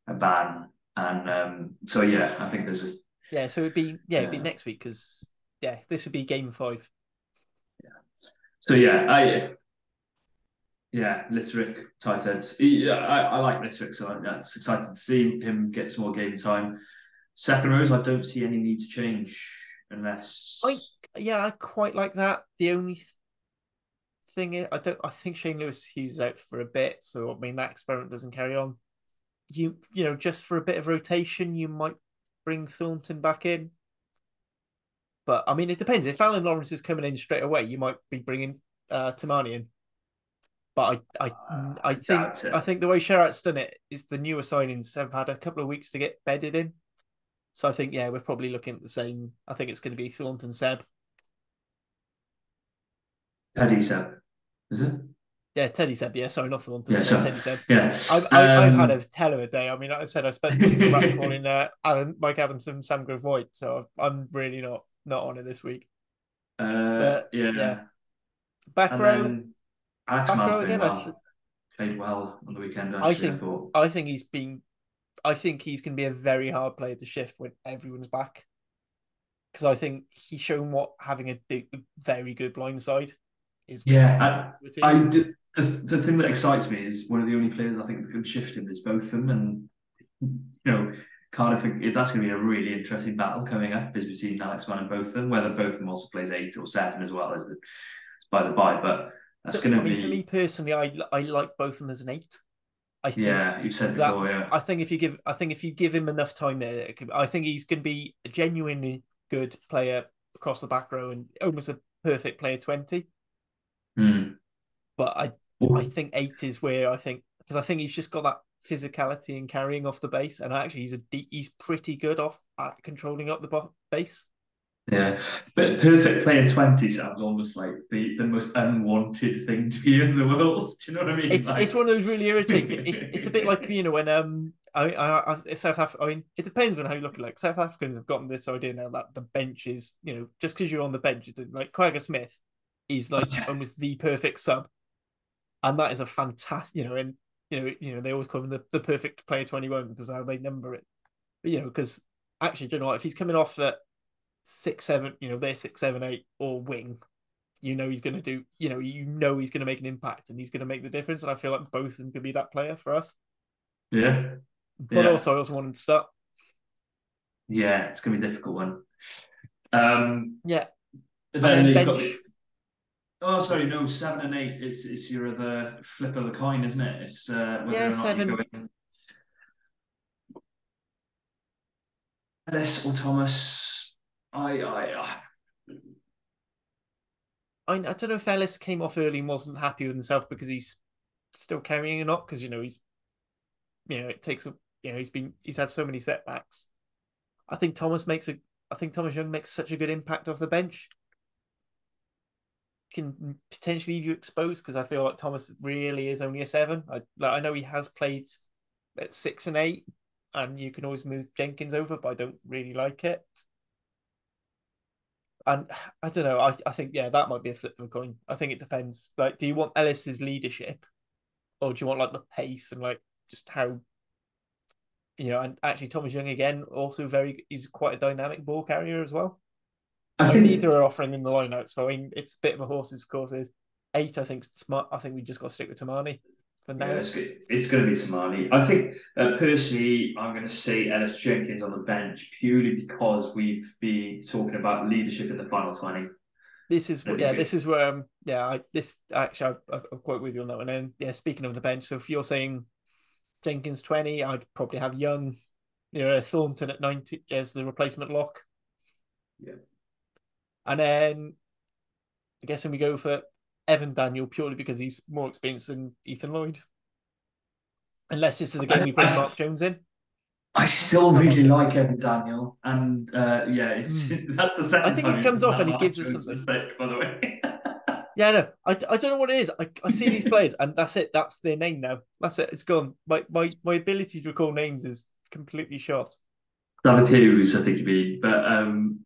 [SPEAKER 2] ban, and so yeah, I think there's a
[SPEAKER 1] Yeah, so it'd be next week because yeah, this would be game 5.
[SPEAKER 2] so Litterick tight heads. I like Litterick, so it's excited to see him get some more game time. Second rows, I don't see any need to change
[SPEAKER 1] I
[SPEAKER 2] unless
[SPEAKER 1] I quite like that. The only thing is, I think Shane Lewis Hughes is out for a bit, so I mean that experiment doesn't carry on. Just for a bit of rotation, you might bring Thornton back in. But I mean, it depends. If Alan Lawrence is coming in straight away, you might be bringing Tamani in. But
[SPEAKER 2] doubt it.
[SPEAKER 1] I think the way Sherratt's done it is the newer signings have had a couple of weeks to get bedded in. So I think we're probably looking at the same. I think it's going to be Thornton Seb.
[SPEAKER 2] Teddy Seb, is it?
[SPEAKER 1] Yeah, Teddy Seb. Yeah, sorry, not Thornton.
[SPEAKER 2] Yeah,
[SPEAKER 1] Yeah,
[SPEAKER 2] so
[SPEAKER 1] Teddy Seb.
[SPEAKER 2] yeah.
[SPEAKER 1] I've had a hell of a day. I mean, like I said I spent most of the rap calling Mike Adamson, Sam Grove White. So I'm really not on it this week. But yeah,
[SPEAKER 2] Yeah,
[SPEAKER 1] back
[SPEAKER 2] and
[SPEAKER 1] row,
[SPEAKER 2] then Alex Miles
[SPEAKER 1] again.
[SPEAKER 2] played well on the weekend.
[SPEAKER 1] I
[SPEAKER 2] Actually, I
[SPEAKER 1] think
[SPEAKER 2] thought.
[SPEAKER 1] I think he's been. I think he's going to be a very hard player to shift when everyone's back. Because I think he's shown what having a very good blind side is.
[SPEAKER 2] Yeah, the thing that excites me is one of the only players I think that can shift him is both of them, and Cardiff. That's going to be a really interesting battle coming up is between Alex Mann and both of them. Whether both of them also plays 8 or 7 as well, it's by the by. But that's going to
[SPEAKER 1] For me
[SPEAKER 2] be.
[SPEAKER 1] personally, I like both of them as an 8. I think
[SPEAKER 2] Yeah, you've said
[SPEAKER 1] that
[SPEAKER 2] before. Yeah,
[SPEAKER 1] I think if you give him enough time there, I think he's going to be a genuinely good player across the back row and almost a perfect player 20. But I think 8 is where I think because I think he's just got that physicality and carrying off the base, and actually he's pretty good off at controlling up the base.
[SPEAKER 2] Yeah, but perfect player 20 sounds almost like the most unwanted thing to be in the world. Do you know what I mean?
[SPEAKER 1] It's
[SPEAKER 2] Like,
[SPEAKER 1] one of those really irritating. It's a bit like when South Africa. I mean, it depends on how you look at it. Like South Africans have gotten this idea now that the bench is just because you're on the bench, like Quagga Smith is like almost the perfect sub, and that is a fantastic and they always call him the perfect player 21 because how they number it. But because actually, do you know what? If he's coming off at 6'7", they're 6'7", 8" or wing, he's going to do, he's going to make an impact and he's going to make the difference. And I feel like both of them could be that player for us.
[SPEAKER 2] yeah,
[SPEAKER 1] But
[SPEAKER 2] yeah,
[SPEAKER 1] also, I also want him to start.
[SPEAKER 2] yeah. It's gonna be a difficult one.
[SPEAKER 1] Yeah, and
[SPEAKER 2] Then
[SPEAKER 1] then
[SPEAKER 2] you've got the.
[SPEAKER 1] bench.
[SPEAKER 2] Oh,
[SPEAKER 1] Sorry,
[SPEAKER 2] sorry, no, 7 and 8. It's your other flip of the coin, isn't it? It's whether
[SPEAKER 1] yeah,
[SPEAKER 2] or not you go
[SPEAKER 1] 7.
[SPEAKER 2] in Ellis or Thomas. I
[SPEAKER 1] I don't know if Ellis came off early and wasn't happy with himself because he's still carrying or not because he's it takes a he's had so many setbacks. I think Thomas makes a I think Thomas Young makes such a good impact off the bench. Can potentially leave you exposed because I feel like Thomas really is only a 7. I know he has played at 6 and 8, and you can always move Jenkins over, but I don't really like it. And I don't know. I think that might be a flip of a coin. I think it depends. Like, do you want Ellis's leadership, or do you want like the pace and like just how And actually, Thomas Young again also he's quite a dynamic ball carrier as well. I mean,
[SPEAKER 2] think
[SPEAKER 1] neither are offering in the lineout, so I mean, it's a bit of a horses for courses. 8, I think smart. I think we just got to stick with Tamani for
[SPEAKER 2] yeah,
[SPEAKER 1] now.
[SPEAKER 2] it's going to be Somali. I think personally, I'm going to say Ellis Jenkins on the bench purely because we've been talking about leadership in the final 20.
[SPEAKER 1] This is
[SPEAKER 2] I
[SPEAKER 1] what,
[SPEAKER 2] think
[SPEAKER 1] yeah, this is where, this actually, I'm quite with you on that one. And yeah, speaking of the bench, so if you're saying Jenkins 20, I'd probably have Young, Thornton at 90 as the replacement lock.
[SPEAKER 2] yeah,
[SPEAKER 1] And then I guess then we go for Evan Daniel purely because he's more experienced than Ethan Lloyd. Unless this is the game
[SPEAKER 2] I,
[SPEAKER 1] we bring
[SPEAKER 2] I,
[SPEAKER 1] Mark Jones in.
[SPEAKER 2] I still
[SPEAKER 1] Not Mark
[SPEAKER 2] really
[SPEAKER 1] Jones.
[SPEAKER 2] like Evan Daniel, and yeah, it's
[SPEAKER 1] Mm.
[SPEAKER 2] that's the
[SPEAKER 1] I
[SPEAKER 2] second
[SPEAKER 1] think he
[SPEAKER 2] time you've
[SPEAKER 1] comes
[SPEAKER 2] done
[SPEAKER 1] off
[SPEAKER 2] that
[SPEAKER 1] and he
[SPEAKER 2] Mark
[SPEAKER 1] gives us
[SPEAKER 2] Jones
[SPEAKER 1] something.
[SPEAKER 2] mistake, by the way.
[SPEAKER 1] Yeah, no, I don't know what it is. I see these players and that's it. That's their name now. That's it. It's gone. My ability to recall names is completely shot.
[SPEAKER 2] David Hughes, I think you mean, but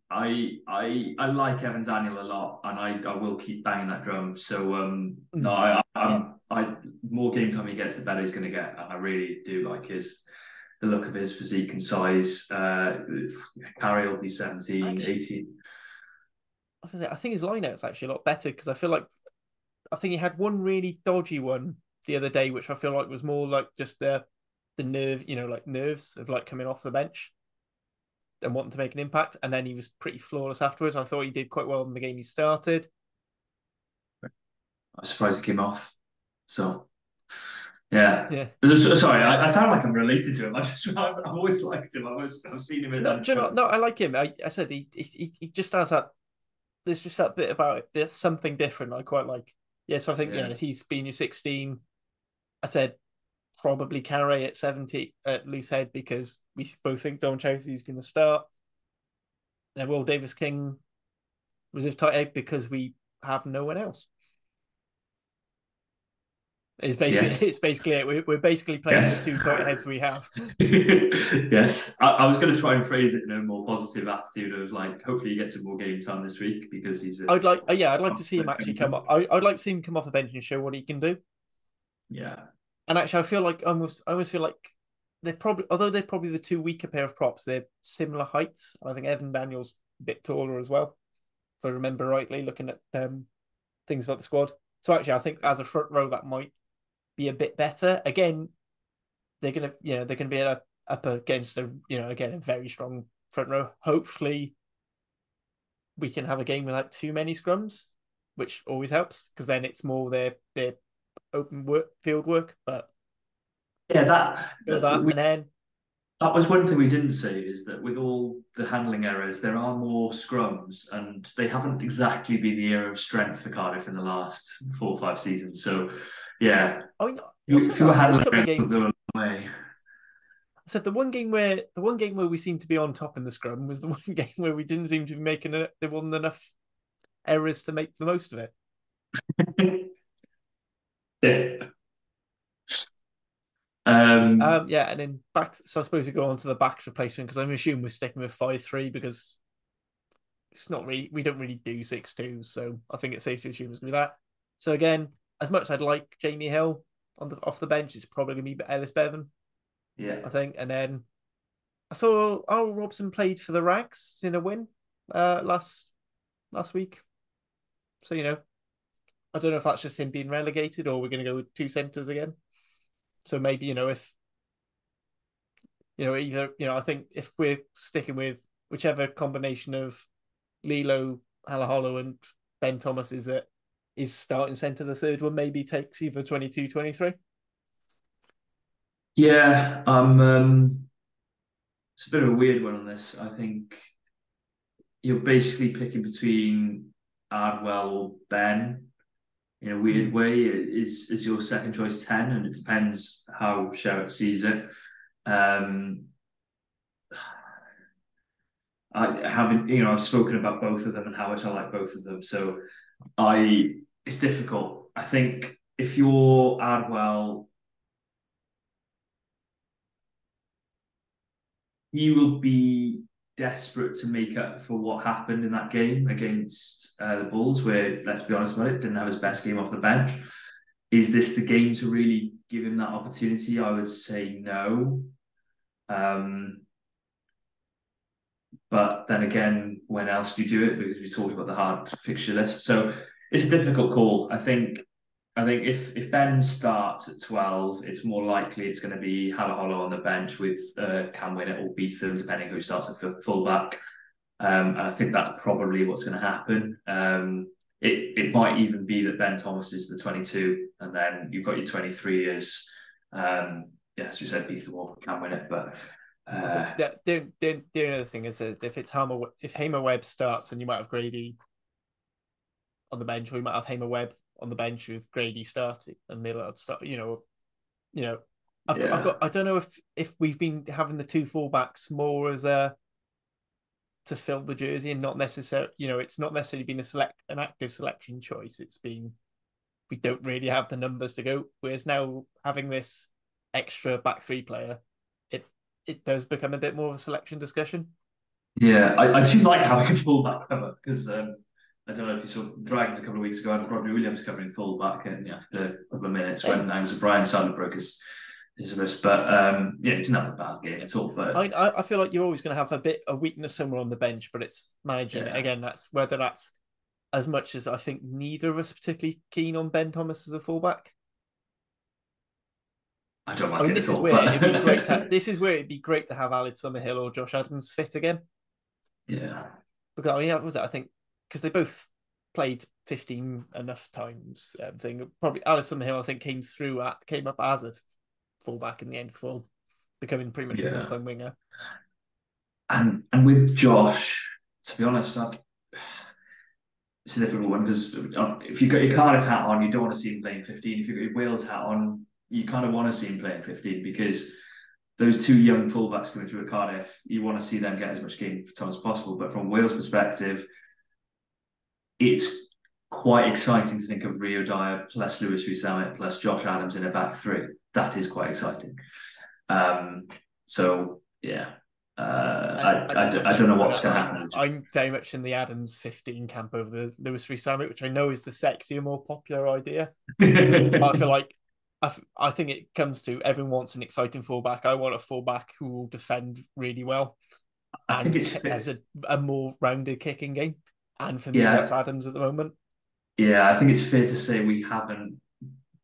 [SPEAKER 2] I like Evan Daniel a lot, and I will keep banging that drum. So no,
[SPEAKER 1] Mm. Yeah,
[SPEAKER 2] I more game time he gets, the better he's going to get, and I really do like the look of his physique and size. Carey will be seventeen,
[SPEAKER 1] actually,
[SPEAKER 2] 18.
[SPEAKER 1] I think his lineout's actually a lot better because I think he had one really dodgy one the other day, which I feel like was more like just the nerve, like nerves of like coming off the bench and wanting to make an impact. And then he was pretty flawless afterwards. I thought he did quite well in the game he started.
[SPEAKER 2] I'm surprised he came off. So yeah.
[SPEAKER 1] Yeah.
[SPEAKER 2] Sorry, I sound like I'm related to him. I've always liked him. I've seen him at
[SPEAKER 1] No, do you know,
[SPEAKER 2] Anfield.
[SPEAKER 1] no, I like him. I said he just has that. There's just that bit about it. There's something different I quite like. Yeah, so I think
[SPEAKER 2] Yeah.
[SPEAKER 1] he's been your 16. I said probably Carey at 70 at loose head because we both think Don Chelsea's going to start. And Will Davis King reserve tight head because we have no one else.
[SPEAKER 2] Yes.
[SPEAKER 1] It's basically it. We're basically playing the
[SPEAKER 2] Yes.
[SPEAKER 1] two tight heads we have.
[SPEAKER 2] Yes. I was going to try and phrase it in a more positive attitude of like, hopefully he gets some more game time this week because he's a.
[SPEAKER 1] I'd like to see him actually come up. I'd like to see him come off the bench and show what he can do.
[SPEAKER 2] Yeah.
[SPEAKER 1] And actually, I feel like I almost feel like although they're probably the two weaker pair of props, they're similar heights. And I think Evan Daniels a bit taller as well, if I remember rightly, looking at things about the squad. So actually, I think as a front row that might be a bit better. Again, they're gonna be up against a very strong front row. Hopefully, we can have a game without too many scrums, which always helps because then it's more their open work field work. But
[SPEAKER 2] Yeah,
[SPEAKER 1] feel that, and then
[SPEAKER 2] that was one thing we didn't say is that with all the handling errors, there are more scrums, and they haven't exactly been the era of strength for Cardiff in the last 4 or 5 seasons. So, yeah,
[SPEAKER 1] I mean, I said
[SPEAKER 2] fewer
[SPEAKER 1] that first
[SPEAKER 2] handling
[SPEAKER 1] couple of
[SPEAKER 2] errors will
[SPEAKER 1] games.
[SPEAKER 2] go a long way.
[SPEAKER 1] said the one game where we seemed to be on top in the scrum was the one game where we didn't seem to be making it. There wasn't enough errors to make the most of it.
[SPEAKER 2] Yeah. Um,
[SPEAKER 1] Yeah, and then back. So I suppose we go on to the backs replacement because I'm assuming we're sticking with 5-3 because it's not really we don't really do 6-2, so I think it's safe to assume it's gonna be that. So again, as much as I'd like Jamie Hill off the bench, it's probably gonna be Ellis Bevan,
[SPEAKER 2] yeah.
[SPEAKER 1] I think. And then I saw Al Robson played for the Rags in a win last week. So I don't know if that's just him being relegated or we're gonna go with two centres again. So maybe, if either, I think if we're sticking with whichever combination of Lilo, Halaholo, and Ben Thomas is starting centre, the third one maybe takes either 22, 23.
[SPEAKER 2] Yeah. It's a bit of a weird one on this. I think you're basically picking between Ardwell or Ben in a weird way. Is your second choice 10, and it depends how Sherritt sees it. Um, I haven't, I've spoken about both of them and how much I like both of them. So it's difficult. I think if you're Ardwell, you will be desperate to make up for what happened in that game against the Bulls, where, let's be honest about it, didn't have his best game off the bench. Is this the game to really give him that opportunity? I would say no. Um, but then again, when else do you do it? Because we talked about the hard fixture list, so it's a difficult call. I think if Ben starts at 12, it's more likely it's going to be Halaholo on the bench with Cam Winnett or Beetham, depending who starts at fullback. And I think that's probably what's going to happen. It might even be that Ben Thomas is the 22, and then you've got your 23 as we said, Beetham or Cam Winnett. But
[SPEAKER 1] I said
[SPEAKER 2] uh,
[SPEAKER 1] the other thing is that if Hamer Webb starts, then you might have Grady on the bench, or you might have Hamer Webb on the bench with Grady starting and Millard start. You know, I've
[SPEAKER 2] yeah,
[SPEAKER 1] got I don't know if we've been having the two fullbacks more as a to fill the jersey and not necessarily, it's not necessarily been an active selection choice. It's been we don't really have the numbers to go. Whereas now having this extra back three player, it it does become a bit more of a selection discussion.
[SPEAKER 2] yeah, I do like having a fullback cover because I don't know if you saw Dragons a couple of weeks ago. I had Robbie Williams covering fullback, and after a couple of minutes,
[SPEAKER 1] Hey,
[SPEAKER 2] when Angus O'Brien suddenly broke his wrist, but yeah, he didn't have a bad game at all. But
[SPEAKER 1] I feel like you're always going to have a bit of weakness somewhere on the bench, but it's managing it
[SPEAKER 2] yeah,
[SPEAKER 1] again. That's whether that's as much as I think neither of us are particularly keen on Ben Thomas as a fullback.
[SPEAKER 2] I don't
[SPEAKER 1] I
[SPEAKER 2] like
[SPEAKER 1] mean,
[SPEAKER 2] it at all. But
[SPEAKER 1] this is where it'd be great to have Alex Summerhill or Josh Adams fit again.
[SPEAKER 2] yeah,
[SPEAKER 1] Because I mean, that was it. I think because they both played 15 enough times. Thing probably Alex Summerhill, I think, came up as a fullback in the end before becoming pretty much a full
[SPEAKER 2] yeah,
[SPEAKER 1] time winger.
[SPEAKER 2] and with Josh, to be honest, it's a difficult one because if you've got your Cardiff hat on, you don't want to see him playing 15. If you've got your Wales hat on, you kind of want to see him playing 15 because those two young fullbacks coming through at Cardiff, you want to see them get as much game time as possible. But from Wales' perspective, it's quite exciting to think of Rio Dyer plus Lewis Summit plus Josh Adams in a back three. That is quite exciting. Um, so yeah, I don't know what's going to happen.
[SPEAKER 1] I'm very much in the Adams 15 camp over the Lewis Free Summit, which I know is the sexier, more popular idea. But I feel like I think it comes to everyone wants an exciting fullback. I want a fullback who will defend really well
[SPEAKER 2] I think
[SPEAKER 1] and
[SPEAKER 2] it's
[SPEAKER 1] has
[SPEAKER 2] fit.
[SPEAKER 1] a more rounded kicking game. And for me, that's
[SPEAKER 2] Yeah,
[SPEAKER 1] Adams at the moment.
[SPEAKER 2] yeah. I think it's fair to say we haven't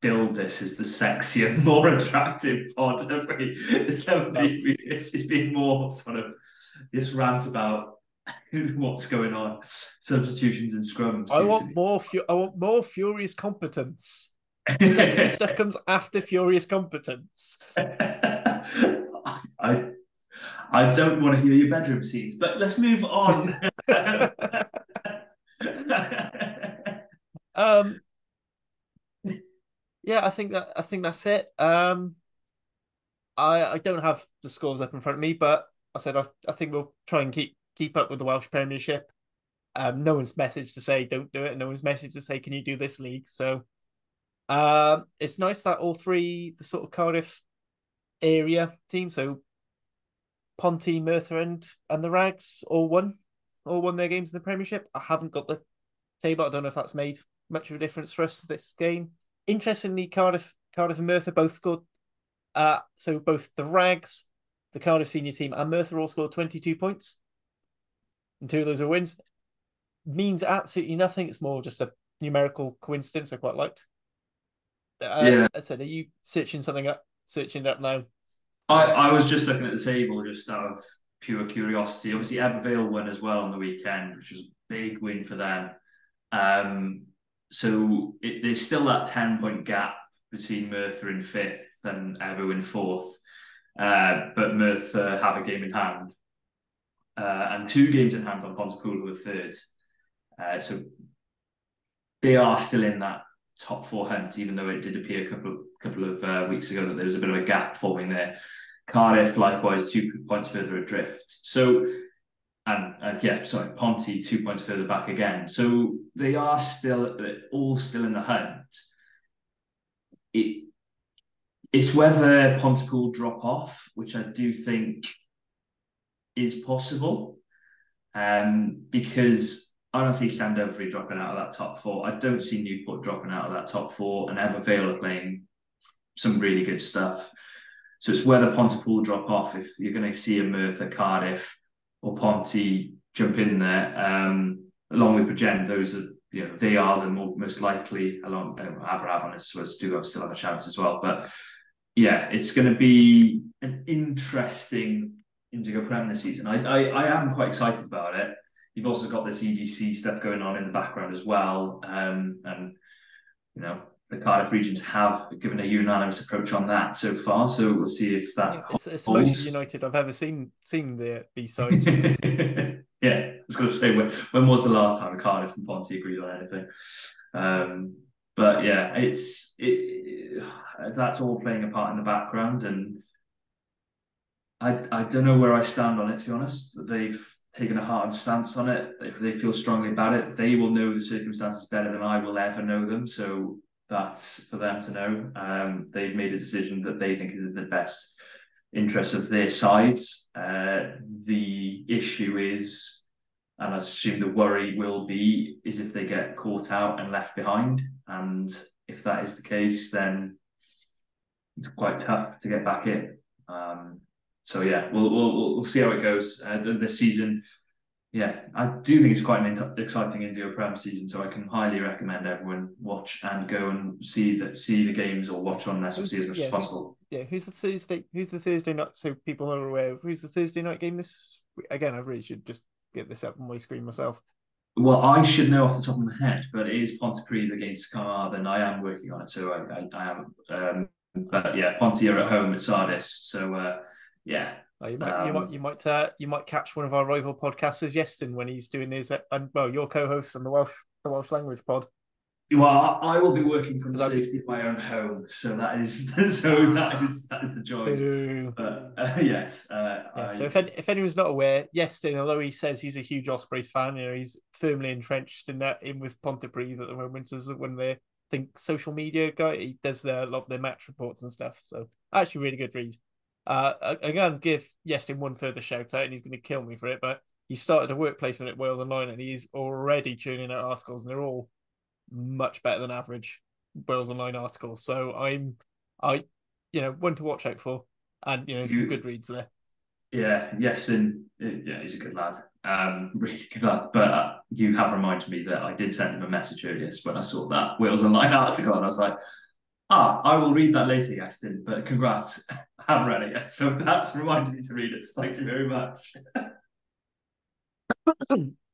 [SPEAKER 2] billed this as the sexier, more attractive pod, have we? It's never
[SPEAKER 1] No,
[SPEAKER 2] been. It's just been more sort of this rant about what's going on. Substitutions and scrums seem to
[SPEAKER 1] I want more furious competence. Sexy
[SPEAKER 2] be.
[SPEAKER 1] stuff comes after furious competence.
[SPEAKER 2] I I don't want to hear your bedroom scenes, but let's move on.
[SPEAKER 1] um, yeah, I think that's it. I don't have the scores up in front of me, but I think we'll try and keep up with the Welsh Premiership. No one's messaged to say don't do it. No one's messaged to say can you do this league. So it's nice that all three the sort of Cardiff area teams, so Ponty, Merthyr, and the Rags all won their games in the Premiership. I haven't got the table. I don't know if that's made much of a difference for us this game. Interestingly, Cardiff and Merthyr both scored. So both the Rags, the Cardiff senior team, and Merthyr all scored 22 points, and two of those are wins. Means absolutely nothing. It's more just a numerical coincidence. I quite liked.
[SPEAKER 2] Yeah.
[SPEAKER 1] I said, are you searching something up? Searching it up now.
[SPEAKER 2] I was just looking at the table just out of pure curiosity. Obviously, Abervale won as well on the weekend, which was a big win for them. There's still that 10-point gap between Merthyr in fifth and Evo in fourth. But Merthyr have a game in hand. And 2 games in hand on Pontypool, who are third. So they are still in that top 4 hunt, even though it did appear a couple of weeks ago that there was a bit of a gap forming there. Cardiff, likewise, 2 points further adrift. So, Ponty 2 points further back again. So they are all still in the hunt. It's whether Pontypool drop off, which I do think is possible, because I don't see Llandovery dropping out of that top 4. I don't see Newport dropping out of that top 4, and Abervale are playing some really good stuff. So it's whether Pontypool drop off if you're going to see a Merthyr, Cardiff, or Ponty jump in there. Along with Bridgend, those are they are the most likely. Along Aberavon still have a chance as well. But yeah, it's going to be an interesting Indigo Prem this season. I am quite excited about it. You've also got this EDC stuff going on in the background as well, and the Cardiff regions have given a unanimous approach on that so far. So we'll see if that
[SPEAKER 1] it's the most united I've ever seen these sides.
[SPEAKER 2] Yeah, I was going to say when was the last time Cardiff and Ponty agreed on anything? But yeah, that's all playing a part in the background, and I don't know where I stand on it, to be honest. They've taken a hard stance on it. They feel strongly about it. They will know the circumstances better than I will ever know them. So that's for them to know. They've made a decision that they think is in the best interest of their sides. The issue is, and I assume the worry will be, is if they get caught out and left behind. And if that is the case, then it's quite tough to get back in. So yeah, we'll see how it goes this season. Yeah, I do think it's quite an exciting Indio Prem season, so I can highly recommend everyone watch and go and see the games or watch on SOC as much as possible.
[SPEAKER 1] Who's the Thursday night? So people are aware. Who's the Thursday night game this? Again, I really should just get this up on my screen myself.
[SPEAKER 2] Well, I should know off the top of my head, but it is Pontypridd against Carmarthen. I am working on it, so I am. But yeah, Ponty are at home at Sardis, so yeah.
[SPEAKER 1] You might catch one of our rival podcasters, Yeston, when he's doing his your co-host on the Welsh language pod.
[SPEAKER 2] Well, I will be working from the safety of my own home, so that is the joy. But yes,
[SPEAKER 1] So if anyone's not aware, Yeston, although he says he's a huge Ospreys fan, he's firmly entrenched in with Pontypridd at the moment as one of their social media guy. He does a lot of their match reports and stuff. So actually, really good read. I'm going to give Yestin one further shout out, and he's going to kill me for it, but he started a work placement at Wales Online, and he's already churning out articles, and they're all much better than average Wales Online articles. So one to watch out for, and some good reads there.
[SPEAKER 2] Yeah, Yestin, he's a good lad, really good lad. But you have reminded me that I did send him a message earlier when I saw that Wales Online article, and I was like, I will read that later, Yestin, but congrats. I haven't read it yet. So that's reminded me to read it. Thank you very much.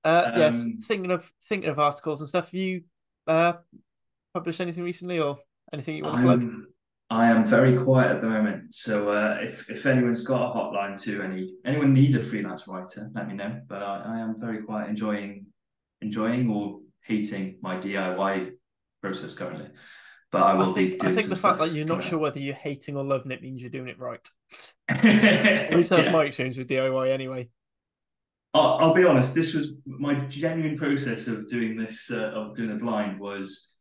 [SPEAKER 1] Yes, thinking of articles and stuff, have you published anything recently or anything you want to plug?
[SPEAKER 2] I am very quiet at the moment. So if anyone's got a hotline to anyone needs a freelance writer, let me know. But I am very quiet, enjoying or hating my DIY process currently. but I
[SPEAKER 1] I
[SPEAKER 2] will
[SPEAKER 1] think
[SPEAKER 2] be
[SPEAKER 1] I
[SPEAKER 2] doing
[SPEAKER 1] think
[SPEAKER 2] some
[SPEAKER 1] the fact that
[SPEAKER 2] stuff
[SPEAKER 1] you're not
[SPEAKER 2] coming
[SPEAKER 1] sure
[SPEAKER 2] up.
[SPEAKER 1] whether you're hating or loving it means you're doing it right. At least that's my
[SPEAKER 2] Yeah.
[SPEAKER 1] experience with DIY anyway.
[SPEAKER 2] I'll be honest. This was my genuine process of doing this, of doing the blind, was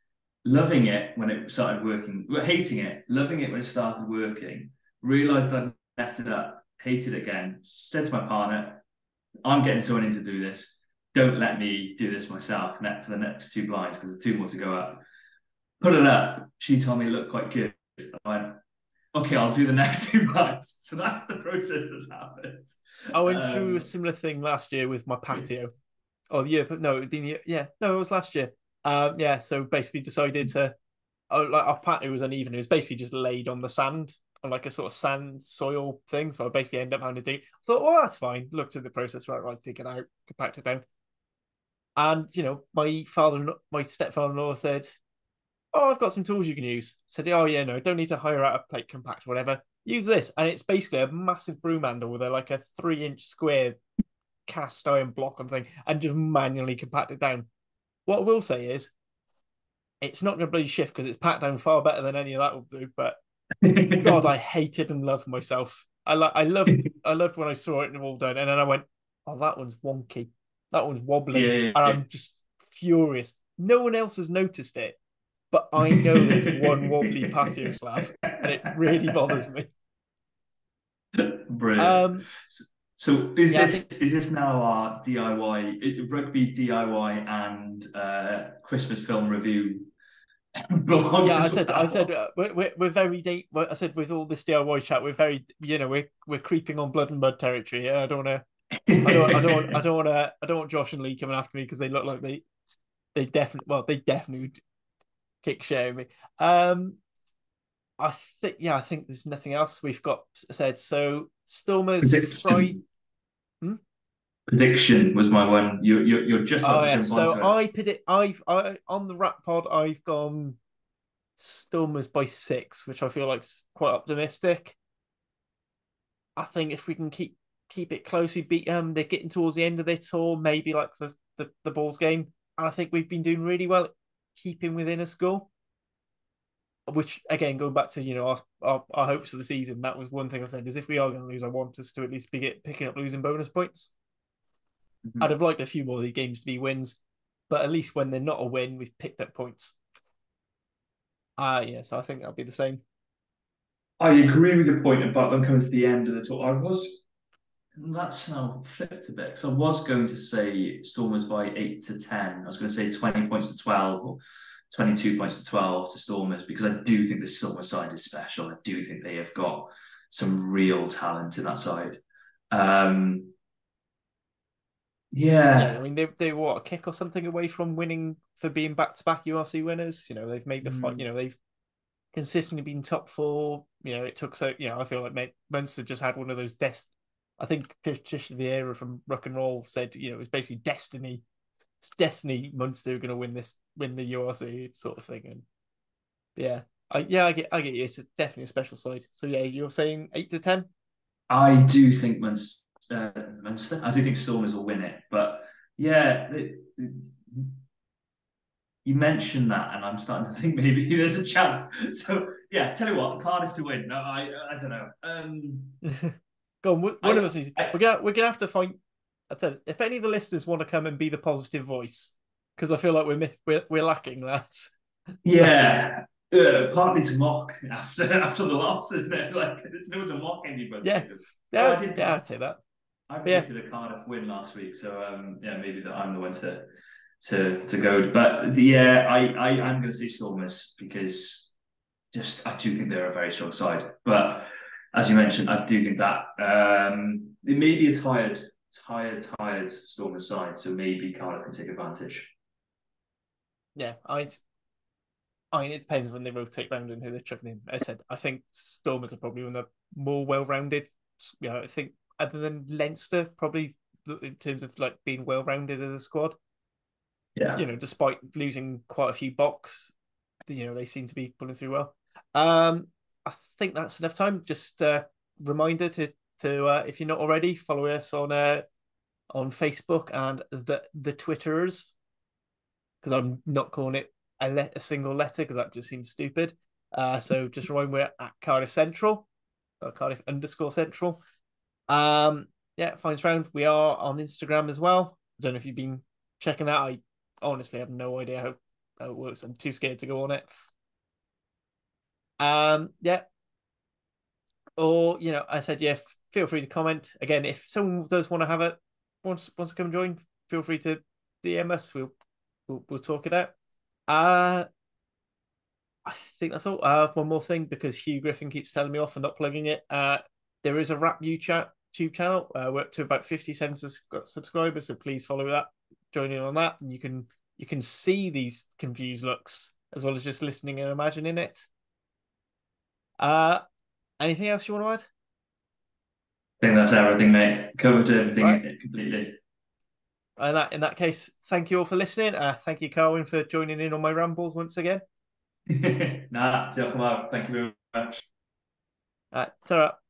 [SPEAKER 2] loving it when it started working, well, hating it, loving it when it started working. Realized I'd messed it up, hated it again. Said to my partner, "I'm getting someone in to do this. Don't let me do this myself." For the next two blinds, because there's two more to go up. Put it up. She told me it looked quite good. I went, "Okay, I'll do the next two blinds." So that's the process that's happened.
[SPEAKER 1] I went through a
[SPEAKER 2] Um,
[SPEAKER 1] similar thing last year with my patio. Oh, the year, but no, yeah, no, it was last year. Yeah, so basically decided to, oh, like our patio was uneven. It was basically just laid on the sand, on like a sort of sand soil thing. So I basically ended up having to dig. I thought, well, that's fine. Looked at the process, right, dig it out, compact it down. And my stepfather-in-law said, "Oh, I've got some tools you can use." Said, "Oh yeah, no, don't need to hire out a plate compact, whatever. Use this." And it's basically a massive broom handle with like a 3-inch square cast iron block on thing, and just manually compact it down. What I will say is, it's not going to bloody shift because it's packed down far better than any of that will do. But God, I hated and loved myself. I loved when I saw it and all done, and then I went, "Oh, that one's wonky. That one's wobbly,"
[SPEAKER 2] yeah,
[SPEAKER 1] and
[SPEAKER 2] yeah,
[SPEAKER 1] I'm just furious. No one else has noticed it, but I know there's one wobbly patio slab, and it really bothers me.
[SPEAKER 2] brilliant.
[SPEAKER 1] Um,
[SPEAKER 2] So
[SPEAKER 1] yeah, I think
[SPEAKER 2] is this now our DIY rugby DIY and Christmas film review blog
[SPEAKER 1] yeah, I
[SPEAKER 2] as
[SPEAKER 1] said, I said,
[SPEAKER 2] well?
[SPEAKER 1] we're very deep. I said with all this DIY chat, we're very, we're creeping on blood and mud territory. Yeah, I don't want to, I don't want Josh and Lee coming after me because they look like they definitely would kick share me. Um, I think there's nothing else we've got said. So Stormers Friday.
[SPEAKER 2] Prediction.
[SPEAKER 1] Hmm?
[SPEAKER 2] Prediction was my one. You're just about
[SPEAKER 1] Oh
[SPEAKER 2] to
[SPEAKER 1] yeah.
[SPEAKER 2] jump
[SPEAKER 1] So
[SPEAKER 2] onto it.
[SPEAKER 1] I predict. I on the Rat Pod. I've gone Stormers by 6, which I feel like is quite optimistic. I think if we can keep it close, we beat them. They're getting towards the end of their tour, maybe like the Bulls game, and I think we've been doing really well at keeping within a score. Which again, going back to our hopes of the season, that was one thing I said is if we are going to lose, I want us to at least be picking up losing bonus points. I'd
[SPEAKER 2] Mhm.
[SPEAKER 1] have liked a few more of the games to be wins, but at least when they're not a win, we've picked up points. Yeah, so I think that'll be the same.
[SPEAKER 2] I agree with your point about them coming to the end of the tour. That's now flipped a bit. So I was going to say Stormers by 8 to 10. I was going to say 20 points to 12 or 22 points to 12 to Stormers because I do think the Stormers side is special. I do think they have got some real talent in that side. Um,
[SPEAKER 1] Yeah, I
[SPEAKER 2] yeah.
[SPEAKER 1] mean they were what, a kick or something away from winning for being back to back URC winners. They've made the fight.
[SPEAKER 2] Mm,
[SPEAKER 1] They've consistently been top four. It took so. I feel like Munster just had one of those I think Patricia Vieira from Rock and Roll said it was basically destiny. It's destiny Munster are going to win the URC sort of thing. And yeah, I get you. It's definitely a special side. So yeah, you're saying 8 to 10.
[SPEAKER 2] I do think Munster. I do think Stormers will win it, but yeah, you mentioned that, and I'm starting to think maybe there's a chance. So yeah, tell you what, Cardiff to win. No, I don't know.
[SPEAKER 1] Go on, one of
[SPEAKER 2] I
[SPEAKER 1] us needs.
[SPEAKER 2] I
[SPEAKER 1] We're gonna have to find. I tell you, if any of the listeners want to come and be the positive voice, because I feel like we're lacking that.
[SPEAKER 2] yeah, partly to mock after after the loss, isn't it? Like there's no to mock
[SPEAKER 1] Yeah,
[SPEAKER 2] anybody. No,
[SPEAKER 1] yeah, yeah. I'd say that.
[SPEAKER 2] I
[SPEAKER 1] But yeah,
[SPEAKER 2] predicted a Cardiff win last week, so yeah, maybe that I'm the one to go. But yeah, I'm going to say Stormers because just I do think they're a very strong side. But as you mentioned, I do think that it may be a tired Stormers side, so maybe Cardiff can take advantage.
[SPEAKER 1] yeah. I mean, it depends when they rotate round and who they're chucking in. As I said, I think Stormers are probably one of the more well-rounded. I think other than Leinster, probably in terms of like being well-rounded as a squad.
[SPEAKER 2] Yeah.
[SPEAKER 1] Despite losing quite a few box, they seem to be pulling through well. I think that's enough time. Just reminder to if you're not already, follow us on Facebook and the Twitters because I'm not calling it a single letter because that just seems stupid. So just remember we're at Cardiff Central, or Cardiff underscore Central. Yeah, find us around. We are on Instagram as well. I don't know if you've been checking that. I honestly have no idea how it works. I'm too scared to go on it. Yeah. Or I said, yeah, feel free to comment. Again, if someone does want to have it, wants to come join, feel free to DM us. We'll talk it out. I think that's all. One more thing, because Hugh Griffin keeps telling me off and not plugging it. There is a rap YouTube channel. We're up to about 57 subscribers, so please follow that. Join in on that, and you can see these confused looks as well as just listening and imagining it. Anything else you want to add?
[SPEAKER 2] I think that's everything, mate. Covered everything
[SPEAKER 1] Right.
[SPEAKER 2] completely.
[SPEAKER 1] In that case, thank you all for listening. Thank you, Carwyn, for joining in on my rambles once again.
[SPEAKER 2] Nah, thank you very much.
[SPEAKER 1] Ta-ra.